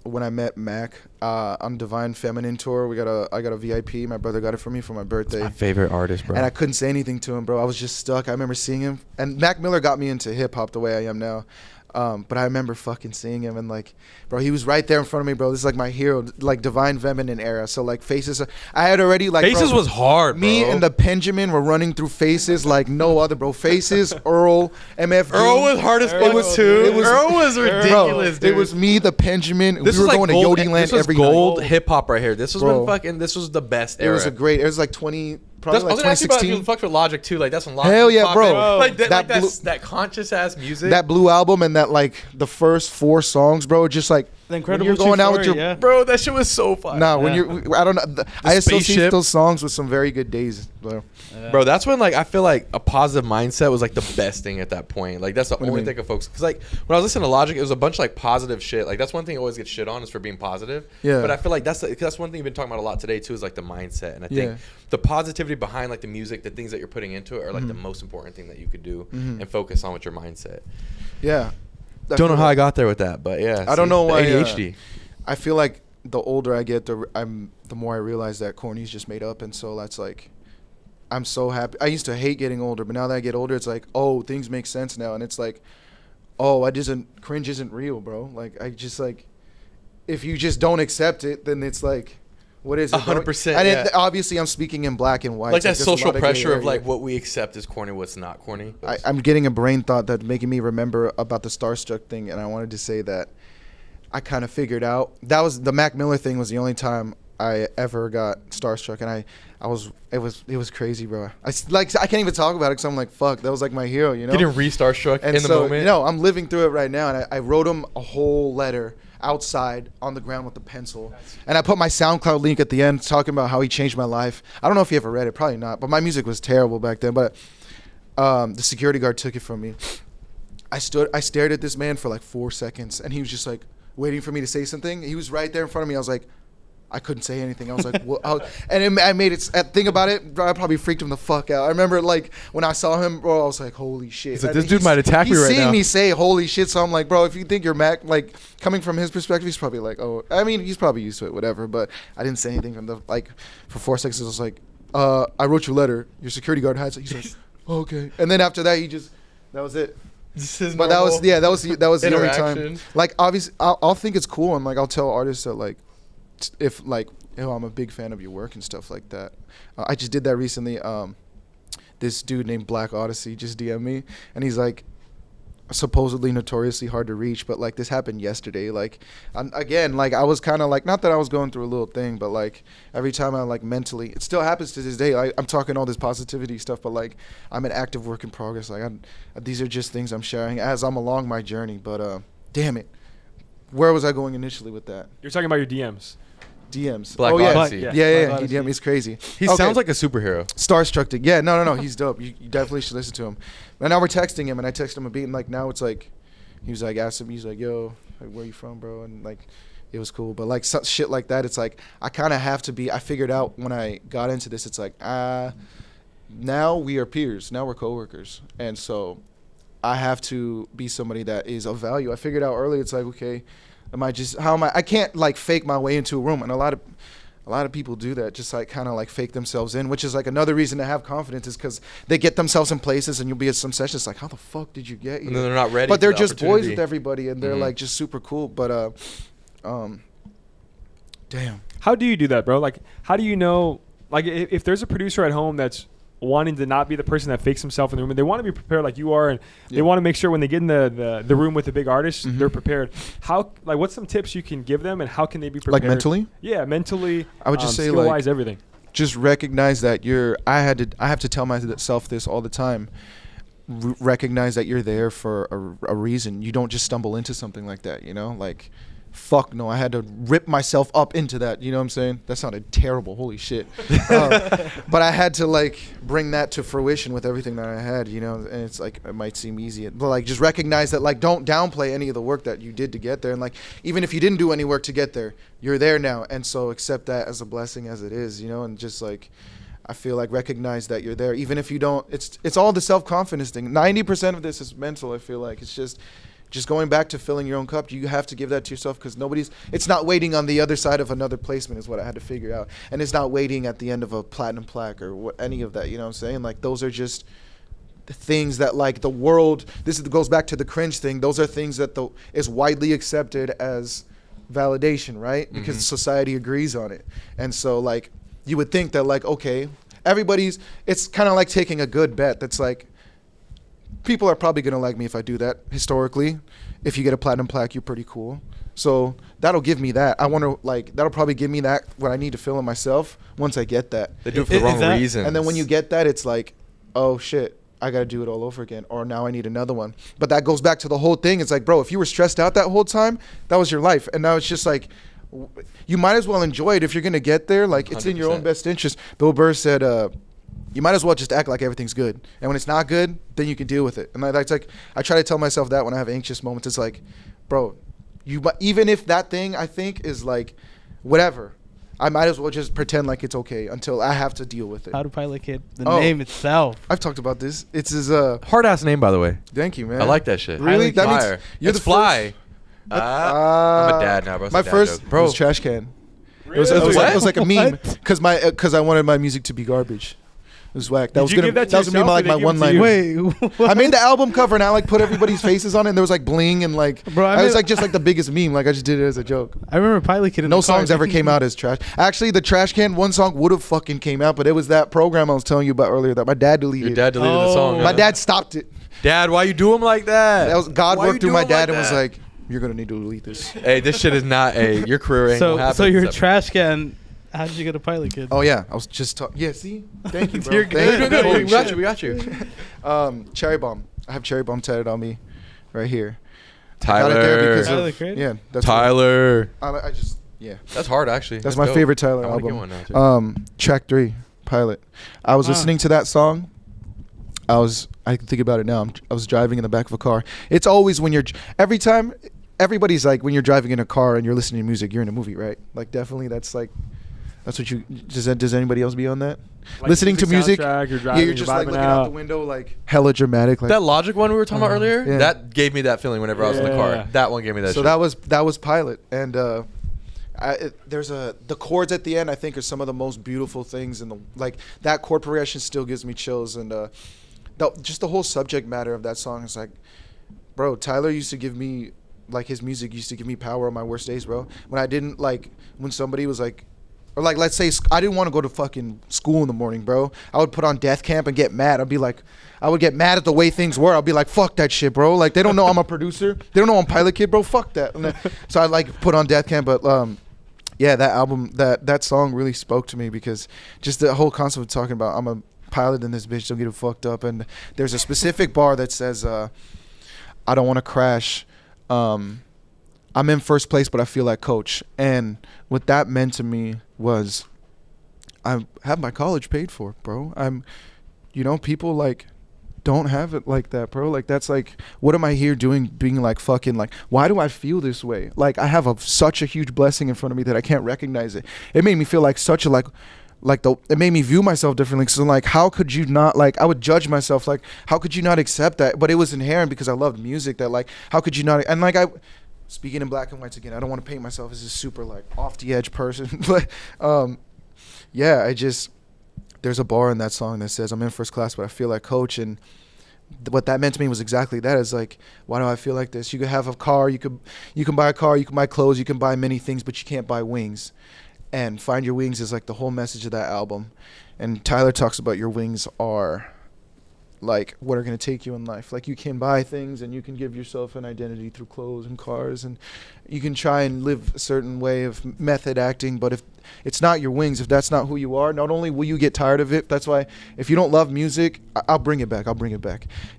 when I met Mac on Divine Feminine tour. I got a VIP. My brother got it for me for my birthday. My favorite artist, bro. And I couldn't say anything to him, bro. I was just stuck. I remember seeing him. And Mac Miller got me into hip hop the way I am now. But I remember fucking seeing him and like, bro, he was right there in front of me, bro. This is like my hero, like Divine Feminine era. So like Faces, I had already like Faces bro, was hard, Me bro. and the Benjamin were running through Faces like no other, bro. Faces, Earl, MF. Earl was hard as It fuck was- too. it was- Earl was ridiculous, Bro, dude. it was me, the Benjamin. This we were was going like gold, to Yodi Land this was every gold night. hip hop right here. This was Bro. when this was the best It era. was a great. It was like 20, probably I like was gonna ask you about if 2016. you fucked with Logic too. Like that's when Logic. Hell was yeah, popping. bro. Like That blue- that conscious ass music. That blue album and that like the first 4 songs, bro, just like The when Incredible you're going out with your yeah. bro, that shit was so fun. nah, when Yeah. you're I don't know. I associate spaceship. those songs with some very good days, bro. Bro, that's when like I feel like a positive mindset was like the best thing at that point. Like that's the do you only mean? thing of folks. Because like when I was listening to Logic, it was a bunch of like positive shit. Like that's one thing I always get shit on is for being positive. Yeah. But I feel like that's one thing you've been talking about a lot today too is like the mindset. And I Yeah. think the positivity behind like the music, the things that you're putting into it are like the most important thing that you could do and focus on with your mindset. Yeah. Don't know how I got there with that, but yeah. I don't know the why, ADHD. I feel like the older I get, the more I realize that corny's just made up, and so that's like, I'm so happy. I used to hate getting older, but now that I get older, it's like, oh, things make sense now, and it's like, oh, cringe isn't real, bro. Like I just like, if you just don't accept it, then it's like, what is it? 100%, And yeah. obviously, I'm speaking in black and white. Like that there's a social lot of gray pressure of area. like what we accept as corny, what's not corny. I'm getting a brain thought that's making me remember about the starstruck thing, and I wanted to say that I kind of figured out that was the Mac Miller thing was the only time I ever got starstruck, and it was crazy, bro. I can't even talk about it because I'm like, fuck, that was like my hero, you know. Getting re-starstruck And in the so, moment. you know, I'm living through it right now, and I wrote him a whole letter outside on the ground with a pencil, and I put my SoundCloud link at the end talking about how he changed my life. I don't know if he ever read it, probably not, but my music was terrible back then. But the security guard took it from me. I stared at this man for like 4 seconds, and he was just like waiting for me to say something. He was right there in front of me. I was like, I couldn't say anything. I was like, what? I made it. Think about it. I probably freaked him the fuck out. I remember like when I saw him, bro, I was like, holy shit. He's like, And this dude might attack me right He's now. seeing me say holy shit, so I'm like, bro, if you think you're Mac, like coming from his perspective, he's probably like, oh, I mean, he's probably used to it, whatever. But I didn't say anything from the like for 4 seconds. I was like, I wrote you a letter. Your security guard has it. He's like, oh, okay. And then after that, that was it. But that was the only time. interaction. Like obviously, I'll think it's cool, and like I'll tell artists that like, if like, I'm a big fan of your work and stuff like that. I just did that recently. This dude named Black Odyssey just DM'd me, and he's like, supposedly notoriously hard to reach, but like this happened yesterday. Like, again, like I was kind of like, not that I was going through a little thing, but like every time I like mentally, it still happens to this day. I'm talking all this positivity stuff, but like I'm an active work in progress. Like these are just things I'm sharing as I'm along my journey. But damn it, where was I going initially with that? You're talking about your DMs. DMs. Black yeah. Odyssey. Yeah, Black he Odyssey. DM'd me. He's crazy. He Okay. sounds like a superhero. Starstruck. Yeah, no. He's dope. You definitely should listen to him. And now we're texting him, and I texted him a beat, and like now it's like, he was like, asked him, he's like, yo, like, where you from, bro? And like, it was cool. But like shit like that, it's like I kind of have to be. I figured out when I got into this, it's like now we are peers. Now we're coworkers, and so I have to be somebody that is of value. I figured out early. It's like, okay, I can't like fake my way into a room, and a lot of people do that, just like kind of like fake themselves in, which is like another reason to have confidence is because they get themselves in places, and you'll be at some sessions like, how the fuck did you get here? And then they're not ready. But for they're the just boys opportunity. with everybody, and they're like just super cool. But damn. How do you do that, bro? Like, how do you know? Like, if there's a producer at home that's wanting to not be the person that fakes himself in the room. And they want to be prepared like you are, and they want to make sure when they get in the room with the big artists, they're prepared. How, like, what's some tips you can give them, and how can they be prepared? Like mentally? Yeah, mentally. I would just say, skill-wise, like, everything. just recognize that I have to tell myself this all the time. Recognize that you're there for a reason. You don't just stumble into something like that, you know? Like, fuck no, I had to rip myself up into that, you know what I'm saying? That sounded terrible, holy shit. But I had to, like, bring that to fruition with everything that I had, you know? And it's like, it might seem easy, but, like, just recognize that, like, don't downplay any of the work that you did to get there. And, like, even if you didn't do any work to get there, you're there now. And so accept that as a blessing as it is, you know? And just, like, I feel like recognize that you're there. Even if you don't, it's all the self-confidence thing. 90% of this is mental, I feel like. It's just going back to filling your own cup. You have to give that to yourself, because it's not waiting on the other side of another placement is what I had to figure out. And it's not waiting at the end of a platinum plaque or any of that, you know what I'm saying? Like, those are just the things that, like, the world, goes back to the cringe thing. Those are things that is widely accepted as validation, right? Because society agrees on it. And so, like, you would think that, like, okay, it's kind of like taking a good bet that's like, people are probably going to like me if I do that. Historically, if you get a platinum plaque, you're pretty cool. So that'll give me that. I want to, like, that'll probably give me that, what I need to fill in myself once I get that. They do it for the wrong reasons. And then when you get that, it's like, oh shit, I got to do it all over again. Or now I need another one. But that goes back to the whole thing. It's like, bro, if you were stressed out that whole time, that was your life. And now it's just like, you might as well enjoy it if you're going to get there. Like, it's 100%. In your own best interest. Bill Burr said, you might as well just act like everything's good. And when it's not good, then you can deal with it. And that's like, I try to tell myself that when I have anxious moments. It's like, bro, even if that thing I think is like, whatever, I might as well just pretend like it's okay until I have to deal with it. How to Pilot Kid, the name itself. I've talked about this. It's his hard ass name, by the way. Thank you, man. I like that shit. Really? That Fire. means you're it's the fly. First. I'm a dad now, bro. My first was Trash Can. Really? It was like a meme because I wanted my music to be garbage. It was whack. That was gonna be my one line. Wait, I made the album cover and I like put everybody's faces on it. And there was like bling and like, bro, I was like just like the biggest meme. Like, I just did it as a joke. I remember Pilot Kid. No songs ever came out as trash. Actually, the Trash Can one song would have fucking came out, but it was that program I was telling you about earlier that my dad deleted. Your dad deleted the song. My dad stopped it. Dad, why you do him like that? That was God Why worked through my dad like and was that? like, "You're gonna need to delete this." Hey, this shit is not your career ain't gonna happen. So you're a except- Trash Can. How did you get a Pilot Kid? Oh yeah, I was just talking. Yeah, see, thank you, bro. You're Thank good. you. You're Holy good. shit. We got you. Cherry Bomb. I have Cherry Bomb tatted on me, right here. Tyler. I got it there because Tyler, of, Creator? yeah, that's Tyler. I just yeah. That's hard, actually. That's my dope. favorite Tyler I wanna album. get one now, too. Track 3, Pilot. I was listening to that song. I can think about it now. I was driving in the back of a car. It's always when every time, everybody's like, when you're driving in a car and you're listening to music, you're in a movie, right? Like, definitely that's what you, does anybody else be on that? Like listening to music, you're driving, you're just like looking out out the window, like hella dramatic. Like, That Logic one we were talking about earlier, yeah. that gave me that feeling whenever I was in the Yeah. car. That one gave me that so shit. that was Pilot, and the chords at the end I think are some of the most beautiful things in the, like, that chord progression still gives me chills, and just the whole subject matter of that song is like, bro, Tyler used to give me, like, his music used to give me power on my worst days, bro. When I didn't, like, when somebody was like, or like, let's say I didn't want to go to fucking school in the morning, bro. I would put on Death Camp and get mad. I would get mad at the way things were. I'll be like, fuck that shit, bro. Like, they don't know I'm a producer. They don't know I'm Pilot Kid, bro. Fuck that. And then, so I like put on Death Camp, but yeah, that album, that song really spoke to me, because just the whole concept of talking about I'm a pilot in this bitch, don't get it fucked up. And there's a specific bar that says, I don't want to crash. I'm in first place, but I feel like coach. And what that meant to me was, I have my college paid for, bro. People like don't have it like that, bro. Like, that's like, what am I here doing? Being like fucking like, why do I feel this way? Like, I have such a huge blessing in front of me that I can't recognize it. It made me feel like such a it made me view myself differently. So like, how could you not, like, I would judge myself, like, how could you not accept that? But it was inherent because I loved music, that like, how could you not? And like, speaking in black and whites again, I don't want to paint myself as a super like off the edge person, but yeah, there's a bar in that song that says I'm in first class, but I feel like coach. And what that meant to me was exactly that. Is like, why do I feel like this? You could have a car, you can buy a car, you can buy clothes, you can buy many things, but you can't buy wings. and Find Your Wings is like the whole message of that album. And Tyler talks about your wings are like what are going to take you in life. Like you can buy things and you can give yourself an identity through clothes and cars, and you can try and live a certain way of method acting, but if it's not your wings, if that's not who you are, not only will you get tired of it, that's why if you don't love music, I'll bring it back.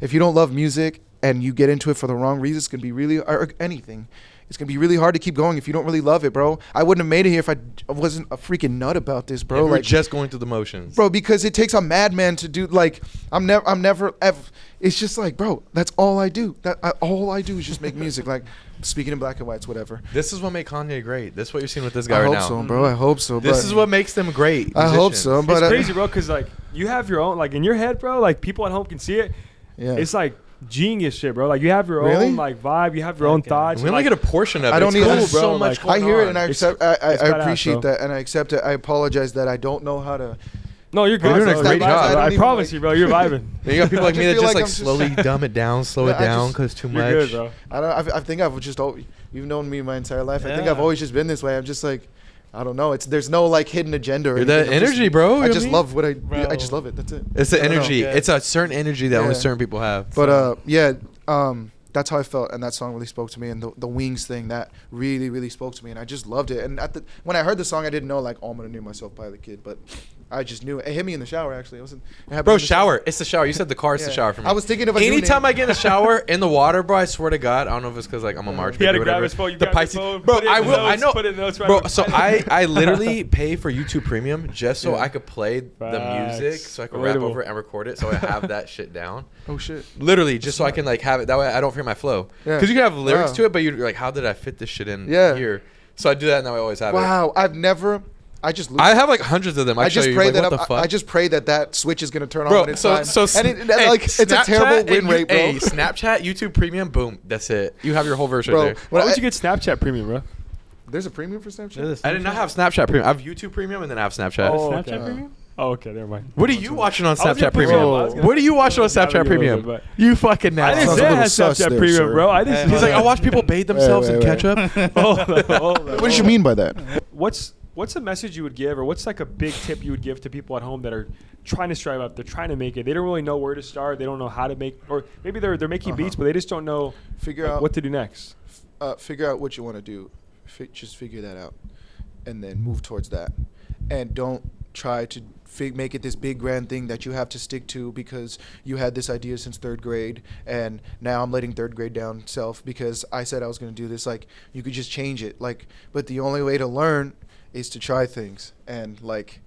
If you don't love music and you get into it for the wrong reasons, it's going to be really, or anything, it's going to be really hard to keep going if you don't really love it, bro. I wouldn't have made it here if I wasn't a freaking nut about this, bro. If we're like, just going through the motions. Bro, because it takes a madman to do, like, I'm never, ever, it's just like, bro, that's all I do. All I do is just make music. Like, speaking in black and whites, whatever. This is what made Kanye great. This is what you're seeing with this guy I right hope now. so, bro. I hope so. This is what makes them great. I hope so, but It's crazy, bro, because, like, you have your own, like, in your head, bro, like, people at home can see it. yeah. It's, like, genius shit, bro. Like, you have your Really? own, like, vibe. You have your own thoughts. We only like, get a portion of it. I don't It's need- cool, There's bro. so Like, much I hear it on. and I It's- accept. I it's badass, appreciate bro. that and I accept it. I apologize that I don't know how to. No, you're good. You're doing bro. a great You're vibing, job. bro. I I don't promise even, you, bro. You're vibing. You got people like I me just that feel just like like I'm just- slowly dumb it down, slow Yeah, it I down just- because too You're much. good, bro. I think I've just you've known me my entire life. I think Yeah. I've always just been this way. I'm just like, I don't know. There's no like hidden agenda. Or You're that anything. I'm energy, just, bro. I You just know love what I. Bro. I just love it. That's it. It's the I don't know. energy. Yeah. It's a certain energy that only Yeah. certain people have. But yeah, that's how I felt, and that song really spoke to me. And the wings thing that really, really spoke to me, and I just loved it. And when I heard the song, I didn't know like, oh, I'm gonna name myself Pilot Kid, but I just knew it. It hit me in the shower actually. It happened Bro, in the shower. It's the shower. You said the car is the Yeah. shower for me. I was thinking of a new Anytime name. I get in the shower in the water, bro, I swear to God, I don't know if it's because like I'm a March He had baby to or grab whatever. his phone. You The grab your Pisces, phone, bro. put it in I the will. I notes, know, put it in the notes right bro. away. So I literally pay for YouTube Premium just so Yeah. I could play the Facts. music, so I could rap Relatable. over it and record it, so I have that shit down. Oh shit. Literally, just so I can like have it. That way, I don't forget my flow. Yeah. Because you can have lyrics Wow. to it, but you're like, how did I fit this shit in Yeah. here? So I do that, and now I always have it. Wow. I've never. I just. Lose I have like hundreds of them. I just pray that what the fuck? I just pray that switch is gonna turn on Bro, when it's so time. so and hey, like it's a Snapchat terrible win and rate, bro. Hey, Snapchat, YouTube Premium, boom, that's it. You have your whole version Bro, right there. Why would you get Snapchat Premium, bro? There's a premium for Snapchat. There's I did not have Snapchat Premium. I have YouTube Premium and then I have Snapchat. Oh, Snapchat okay. Premium? Oh, okay, never mind. What are you watching on I was gonna Snapchat put you Premium? on, I was gonna What are you watching on put you on Snapchat a little Premium? bit, You fucking I didn't Sounds say a I little had sus Snapchat there, Premium, sir. bro. I didn't. He's say He's like, that. I watch people bathe themselves in wait. ketchup. Hold on. What did you mean by that? What's a message you would give, or what's like a big tip you would give to people at home that are trying to strive up? They're trying to make it. They don't really know where to start. They don't know how to make, or maybe they're making beats, but they just don't know Figure like, out what to do next. figure out what you want to do. Just figure that out, and then move towards that. And don't try to make it this big grand thing that you have to stick to because you had this idea since third grade, and now I'm letting third grade down self because I said I was going to do this. Like, you could just change it. Like, but the only way to learn is to try things, and like,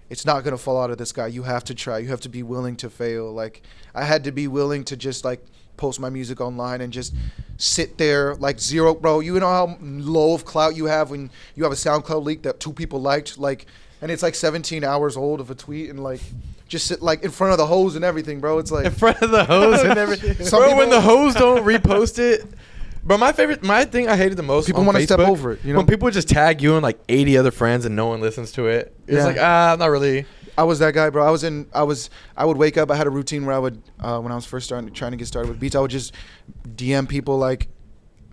it's not going to fall out of the sky. You have to try. You have to be willing to fail. Like, I had to be willing to just like post my music online and just sit there like zero. Bro, you know how low of clout you have when you have a SoundCloud leak that 2 people liked, like, and it's like 17 hours old of a tweet, and like just sit like in front of the hose and everything, bro. It's like In front of the hose and everything. Some Bro, when people- the hose don't repost it. Bro, my thing I hated the most People on wanna step Facebook, over it, you know? when people just tag you and like 80 other friends and no one listens to it. It's Yeah. like, not really. I was that guy, bro. I would wake up. I had a routine where I would, when I was first trying to get started with beats, I would just DM people like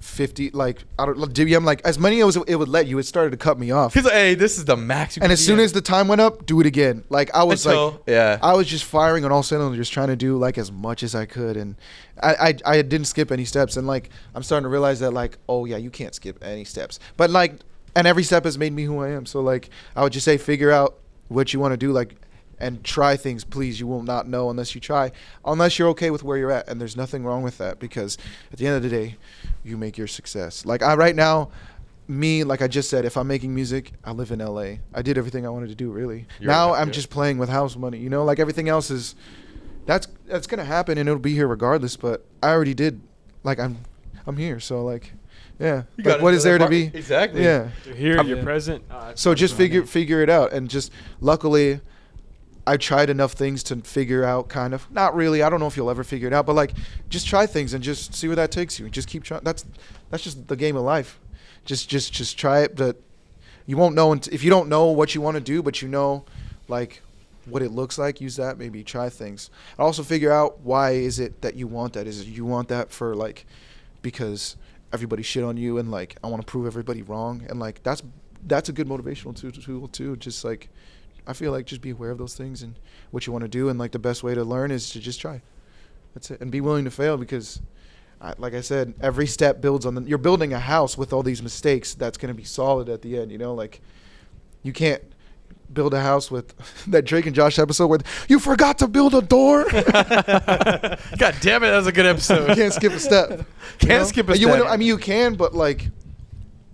50, like, I don't DM like as many as it would let you. It started to cut me off. He's like, hey, this is the max you And can as soon DM. as the time went up, do it again. Like, I was like, yeah. I was just firing on all cylinders, just trying to do like as much as I could, and I didn't skip any steps. And like, I'm starting to realize that like, oh yeah, you can't skip any steps. But like, and every step has made me who I am. So like, I would just say, figure out what you want to do, like, and try things. Please, you will not know unless you try, unless you're okay with where you're at. And there's nothing wrong with that, because at the end of the day, you make your success. Like, right now, me, like I just said, if I'm making music, I live in LA. I did everything I wanted to do, really. Now I'm just playing with house money, you know, like everything else is, that's gonna happen and it'll be here regardless. But I already did, like I'm here, so like, yeah. Like, what is there to be? Exactly. Yeah. You're here, you're Yeah. present. So just figure it out, and just luckily, I tried enough things to figure out kind of. Not really. I don't know if you'll ever figure it out, but like, just try things and just see where that takes you. Just keep trying. That's just the game of life. Just try it, but you won't know if you don't know what you want to do, but you know, like, what it looks like. Use that. Maybe try things. And also figure out why is it that you want that. Is it you want that for like because everybody shit on you and like I want to prove everybody wrong, and like that's that's a good motivational tool too. Just like, I feel like just be aware of those things and what you want to do, and like the best way to learn is to just try. That's it, and be willing to fail because, like I said, every step builds on the. You're building a house with all these mistakes that's going to be solid at the end. You know, like you can't build a house with that Drake and Josh episode where you forgot to build a door. God damn it, that was a good episode. You can't skip a step. Can't skip a step. I mean, you can, but like.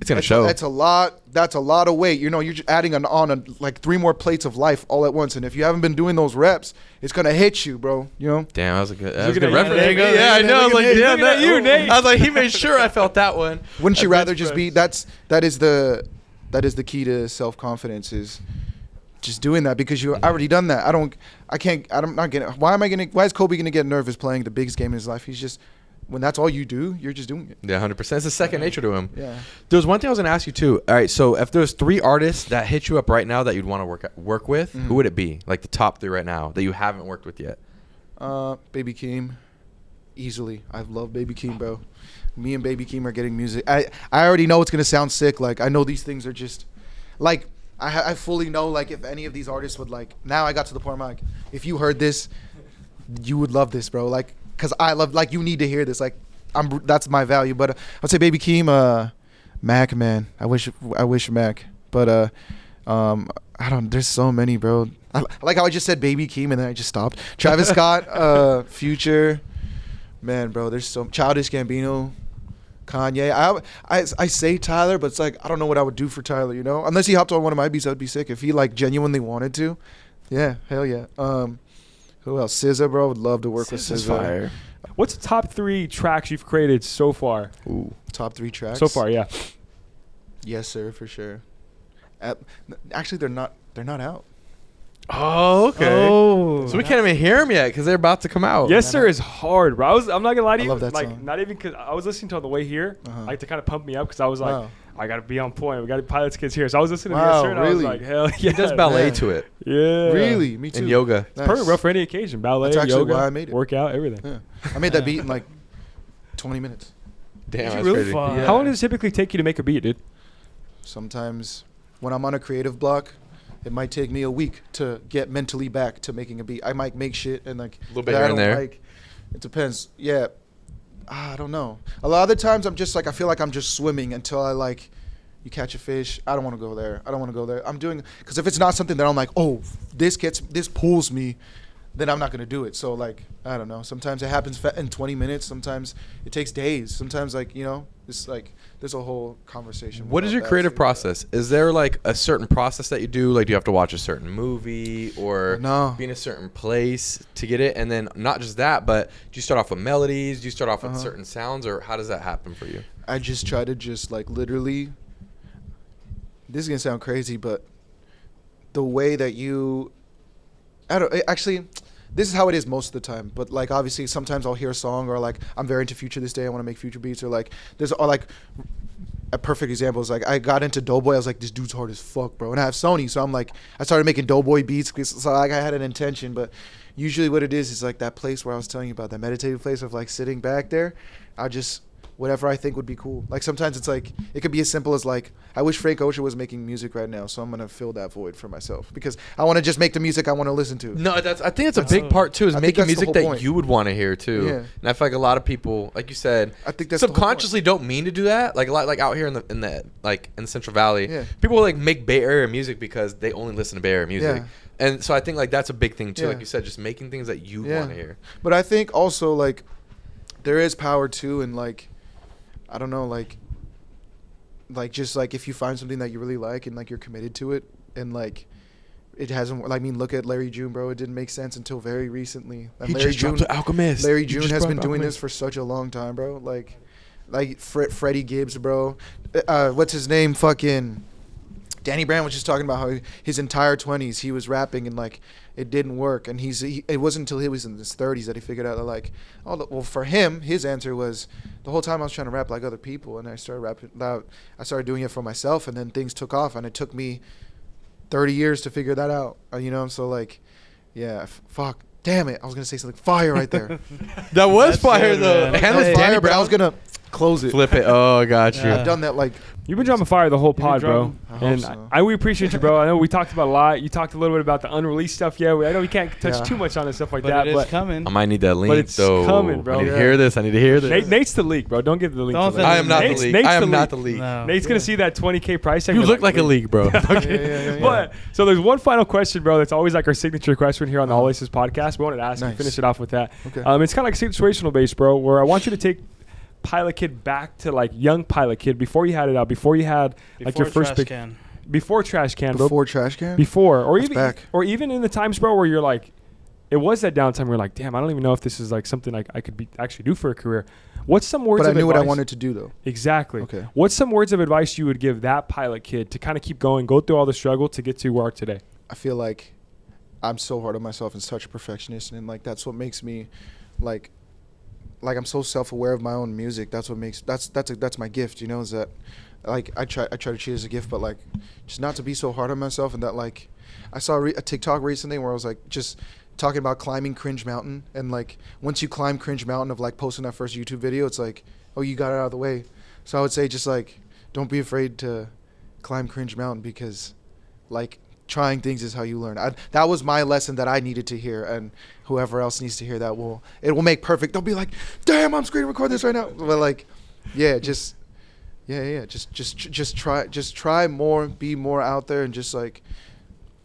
It's gonna show. That's a lot. That's a lot of weight. You know, you're just adding on like 3 more plates of life all at once. And if you haven't been doing those reps, it's gonna hit you, bro. You know. Damn, that was a good Looking at you, reference. Nate. Yeah, I know. I was like, damn, Looking at you, Nate. I was like, he made sure I felt that one. Wouldn't you That's rather just be? That is the key to self confidence is just doing that because you already done that. I'm not getting. Why is Kobe gonna get nervous playing the biggest game in his life? He's just. When that's all you do, you're just doing it. Yeah, 100%. It's a second nature to him. Yeah. There's one thing I was going to ask you, too. All right, so if there's 3 artists that hit you up right now that you'd want to work with, who would it be? Like the top 3 right now that you haven't worked with yet? Baby Keem. Easily. I love Baby Keem, bro. Me and Baby Keem are getting music. I already know it's going to sound sick. Like, I know these things are just... Like, I fully know, like, if any of these artists would, like... Now I got to the point where I'm like, if you heard this, you would love this, bro. Like... Because I love, like, you need to hear this. Like, that's my value. But I'd say Baby Keem, Mac, man. I wish Mac. But I don't. There's so many, bro. I like how I just said Baby Keem and then I just stopped. Travis Scott, Future, man, bro. There's so Childish Gambino, Kanye. I say Tyler, but it's like I don't know what I would do for Tyler. You know, unless he hopped on one of my beats, I'd be sick. If he like genuinely wanted to, yeah, hell yeah. Who else? SZA, bro. Would love to work with SZA. Fire. What's the top 3 tracks you've created so far? Ooh, top 3 tracks. So far, yeah. Yes, sir, for sure. Actually, they're not out. Oh, okay. Oh. So we can't even hear them yet because they're about to come out. Yes, sir is hard, bro. I'm not gonna lie to I you. love that like, song. not even because I was listening to it on the way here, Uh-huh. like to kind of pump me up because I was like, Wow. I gotta be on point. We got Pilot's Kids here, so I was listening to Wow, Yes, sir, and I was really? like, hell yeah. He does ballet man. to it Yeah. Really? Me too. and yoga. Nice. Perfect, bro, for any occasion. Ballet, That's actually yoga, why I made it. workout, everything. Yeah. I made that beat in like 20 minutes. Damn, Did that's you really? crazy. Fuck. Yeah. How long does it typically take you to make a beat, dude? Sometimes when I'm on a creative block, it might take me a week to get mentally back to making a beat. I might make shit and like A little bit that here I and don't there. like. It depends. Yeah. I don't know. A lot of the times I'm just like I feel like I'm just swimming until I like you catch a fish. I don't want to go there. I don't want to go there. I'm doing because if it's not something that I'm like, oh, this pulls me, then I'm not gonna do it. So like I don't know. Sometimes it happens in 20 minutes. Sometimes it takes days. Sometimes like it's like there's a whole conversation. What is about your that creative too. process? Is there like a certain process that you do? Like, do you have to watch a certain movie or No. be in a certain place to get it? And then not just that, but do you start off with melodies? Do you start off with Uh-huh. certain sounds, or how does that happen for you? I just try to just like literally. This is gonna sound crazy, but the way that actually, this is how it is most of the time. But like obviously, sometimes I'll hear a song or like I'm very into Future this day. I want to make Future beats or like a perfect example is like I got into Doughboy. I was like, this dude's hard as fuck, bro. And I have Sony, so I'm like, I started making Doughboy beats. So like I had an intention, but usually what it is like that place where I was telling you about, that meditative place of like sitting back there. I just whatever I think would be cool. Like sometimes it's like it could be as simple as like I wish Frank Ocean was making music right now, so I'm gonna fill that void for myself because I want to just make the music I want to listen to. No, I think it's a big part too. Is I think making that's the music whole that point. you would want to hear too. Yeah. And I feel like a lot of people, like you said, I think that's the whole subconsciously don't mean to do that. Like a lot, like out here in the Central Valley, Yeah. people like make Bay Area music because they only listen to Bay Area music. Yeah. And so I think like that's a big thing too. Yeah. Like you said, just making things that you Yeah. want to hear. But I think also like there is power too in like I don't know like just like if you find something that you really like and like you're committed to it and like it hasn't I mean look at Larry June, bro. It didn't make sense until very recently. And He Larry just June, dropped The Alchemist. Larry He June just has been dropped doing Alchemist. this for such a long time, bro. Like Freddie Gibbs, bro. What's his name? Fucking Danny Brand was just talking about how his entire 20s he was rapping and like it didn't work, and it wasn't until he was in his 30s that he figured out that like, well for him his answer was the whole time I was trying to rap like other people, and I started rapping loud. I started doing it for myself, and then things took off, and it took me 30 years to figure that out. So like, yeah, fuck, damn it, I was gonna say something fire right there. That was That's fire good, though. man. And That was Danny fire, but I was Brown. gonna. close it. Flip it. Oh, I got you. Yeah. I've done that like You've been dropping fire the whole pod, bro. I hope And so. we appreciate you, bro. I know we talked about a lot. You talked a little bit about the unreleased stuff. Yeah, I know we can't touch Yeah. too much on it, stuff like But that. it is But coming. I might need that link, it's though. coming, bro. I need to Yeah. hear this. I need to hear this. Nate's the leak, bro. Don't give the link. Don't to say Nate. I am not the Nate's- league. Nate's I the am not leak. the league. No. Nate's gonna see that 20K price tag. You and look be like a league, bro. yeah. But so there's one final question, bro. That's always like our signature question here on the Oasis podcast. We wanted to ask you, Nice. finish it off with that. Okay. It's kind of like situational based, bro. Where I want you to take Pilot Kid back to like young Pilot Kid before you had it out, before you had like your first trash big, can. before Trash Can, bro. Before Trash Can? Before, or That's even, back. or even in the times, bro, where you're like, it was that downtime where you're like, damn, I don't even know if this is like something like I could be actually do for a career. What's some words? But I of knew what I advice- wanted to do, though. Exactly. Okay. What's some words of advice you would give that Pilot Kid to kind of keep going, go through all the struggle to get to where you are today? I feel like I'm so hard on myself and such a perfectionist, and like that's what makes me like I'm so self-aware of my own music. That's what makes that's my gift, you know, is that like I try to treat it as a gift, but like just not to be so hard on myself. And that like I saw a TikTok recently where I was like just talking about climbing Cringe Mountain, and like once you climb Cringe Mountain of like posting that first YouTube video, it's like, oh, you got it out of the way. So I would say just like don't be afraid to climb Cringe Mountain, because like trying things is how you learn. That was my lesson that I needed to hear, and whoever else needs to hear that it will make perfect. They'll be like, damn, I'm screen record this right now. But like, just try more, be more out there, and just like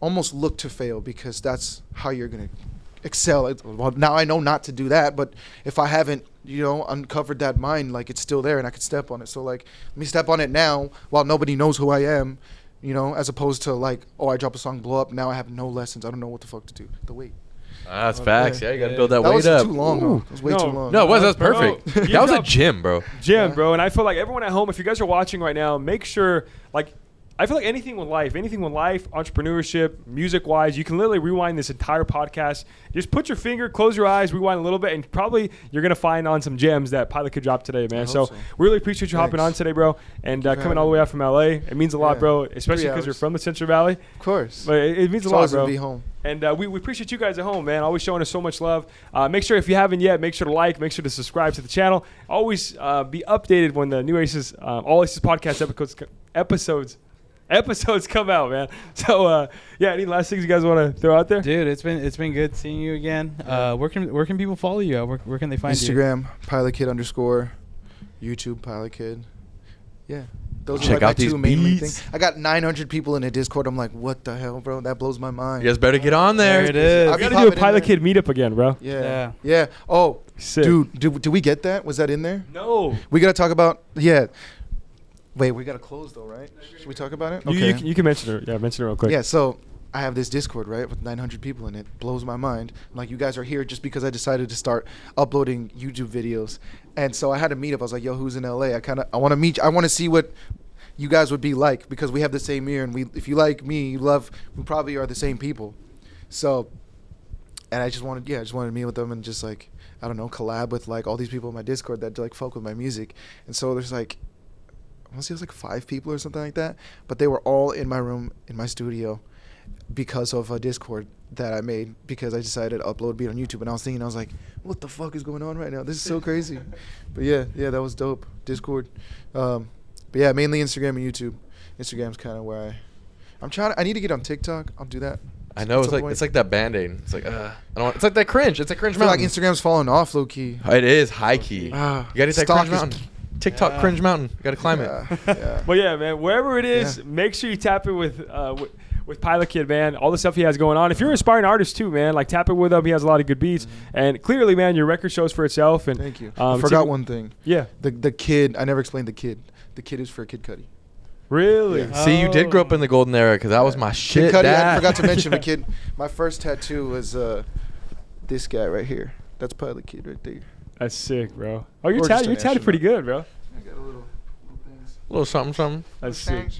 almost look to fail, because that's how you're gonna excel. Well, now I know not to do that, but if I haven't, uncovered that mind, like it's still there and I could step on it. So like, let me step on it now while nobody knows who I am. As opposed to like, oh, I drop a song, blow up. Now I have no lessons. I don't know what the fuck to do. The weight. That's facts. Yeah, you got to build that That weight was up. too long. Ooh. That was way No. too long. No, it was. That's Bro, perfect. you That was a dropped- gym, bro. Jim, Yeah. bro. And I feel like everyone at home, if you guys are watching right now, make sure, like, I feel like anything with life, entrepreneurship, music-wise, you can literally rewind this entire podcast. Just put your finger, close your eyes, rewind a little bit, and probably you're going to find on some gems that Pilot could drop today, man. I So hope so. we really appreciate you hopping on Thanks. today, bro, and Thank you for coming all the having way me. out from L.A. It means a lot, Yeah. bro, especially 3 because you're hours. from the Central Valley. Of course. But it means It's a lot, always bro. gonna be home. And we appreciate you guys at home, man. Always showing us so much love. Make sure if you haven't yet, make sure to like, make sure to subscribe to the channel. Always be updated when the new Aces, All Aces podcast episodes come out, man. So any last things you guys want to throw out there? Dude, it's been good seeing you again. Where can people follow you at? Where can they find you? Instagram, PilotKid _, YouTube, PilotKid. Yeah. Those Check are like out my these two main lead beats. things. I got 900 people in a Discord. I'm like, what the hell, bro? That blows my mind. You guys better get on there. There it is. I'll We be got to do a popping in Pilot there. Kid meetup again, bro. Yeah. Yeah. Yeah. Oh, Sick. dude, do we get that? Was that in there? No. We got to talk about, Wait, we got to close though, right? Should we talk about it? You can mention it. Yeah, mention it real quick. Yeah, so I have this Discord, right, with 900 people in it. Blows my mind. Like, you guys are here just because I decided to start uploading YouTube videos. And so I had a meetup. I was like, yo, who's in LA? I want to meet you. I want to see what you guys would be like, because we have the same ear, and if you like me, we probably are the same people. So, and I just wanted to meet with them and just like, I don't know, collab with like all these people in my Discord that like fuck with my music. And so there's like, I want to say it was like 5 people or something like that, but they were all in my room, in my studio, because of a Discord that I made, because I decided to upload a beat on YouTube. And I was like, what the fuck is going on right now? This is so crazy. But yeah, that was dope. Discord. But yeah, mainly Instagram and YouTube. Instagram's kind of where I need to get on TikTok. I'll do that. I know. At some point. It's like that Band-Aid. It's like, I don't want, it's like that cringe. It's a cringe I feel like mountain. Instagram's falling off, low key. It is high key. You Ah, got to hit that stock cringe is- mountain. TikTok Yeah. cringe mountain. You got to climb it. Yeah. But yeah, man, wherever it is, Yeah. make sure you tap it with Pilot Kid, man. All the stuff he has going on. If you're an aspiring artist too, man, like tap it with him. He has a lot of good beats, and clearly, man, your record shows for itself. And Thank you. I I forgot one thing. Yeah, The kid. I never explained the kid. The kid is for Kid Cudi. really. Yeah. See, you did grow up in the golden era, because that was my shit. Kid Cudi. I Dad. forgot to mention the kid. My first tattoo was this guy right here. That's Pilot Kid right there. That's sick, bro. Oh, you're Or just tatted. an You're tatted astronaut. pretty good, bro. I got a little things. A little something, something. That's sick.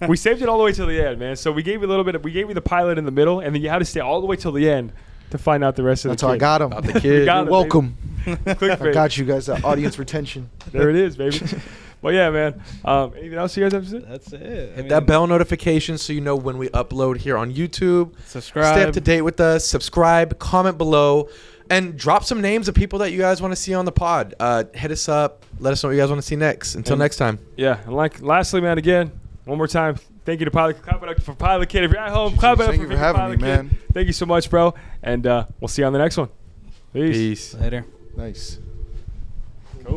We saved it all the way till the end, man. So we gave you a little bit. We gave you the pilot in the middle, and then you had to stay all the way till the end to find out the rest of That's the how I kid. got him. About the kid. got You're it, welcome. Clickbait. I got you guys. Audience retention. There it is, baby. Well, yeah, man. Anything else you guys have to say? That's it. Hit that bell notification so you know when we upload here on YouTube. Subscribe. Stay up to date with us. Subscribe. Comment below. And drop some names of people that you guys want to see on the pod. Hit us up. Let us know what you guys want to see next. Until next time. Yeah. And lastly, man, again, one more time, thank you to Pilot. Clap it up for Pilot Kid. If you're at home, clap it up Thank you for having me, man. Thank you so much, bro. And we'll see you on the next one. Peace. Later. Nice.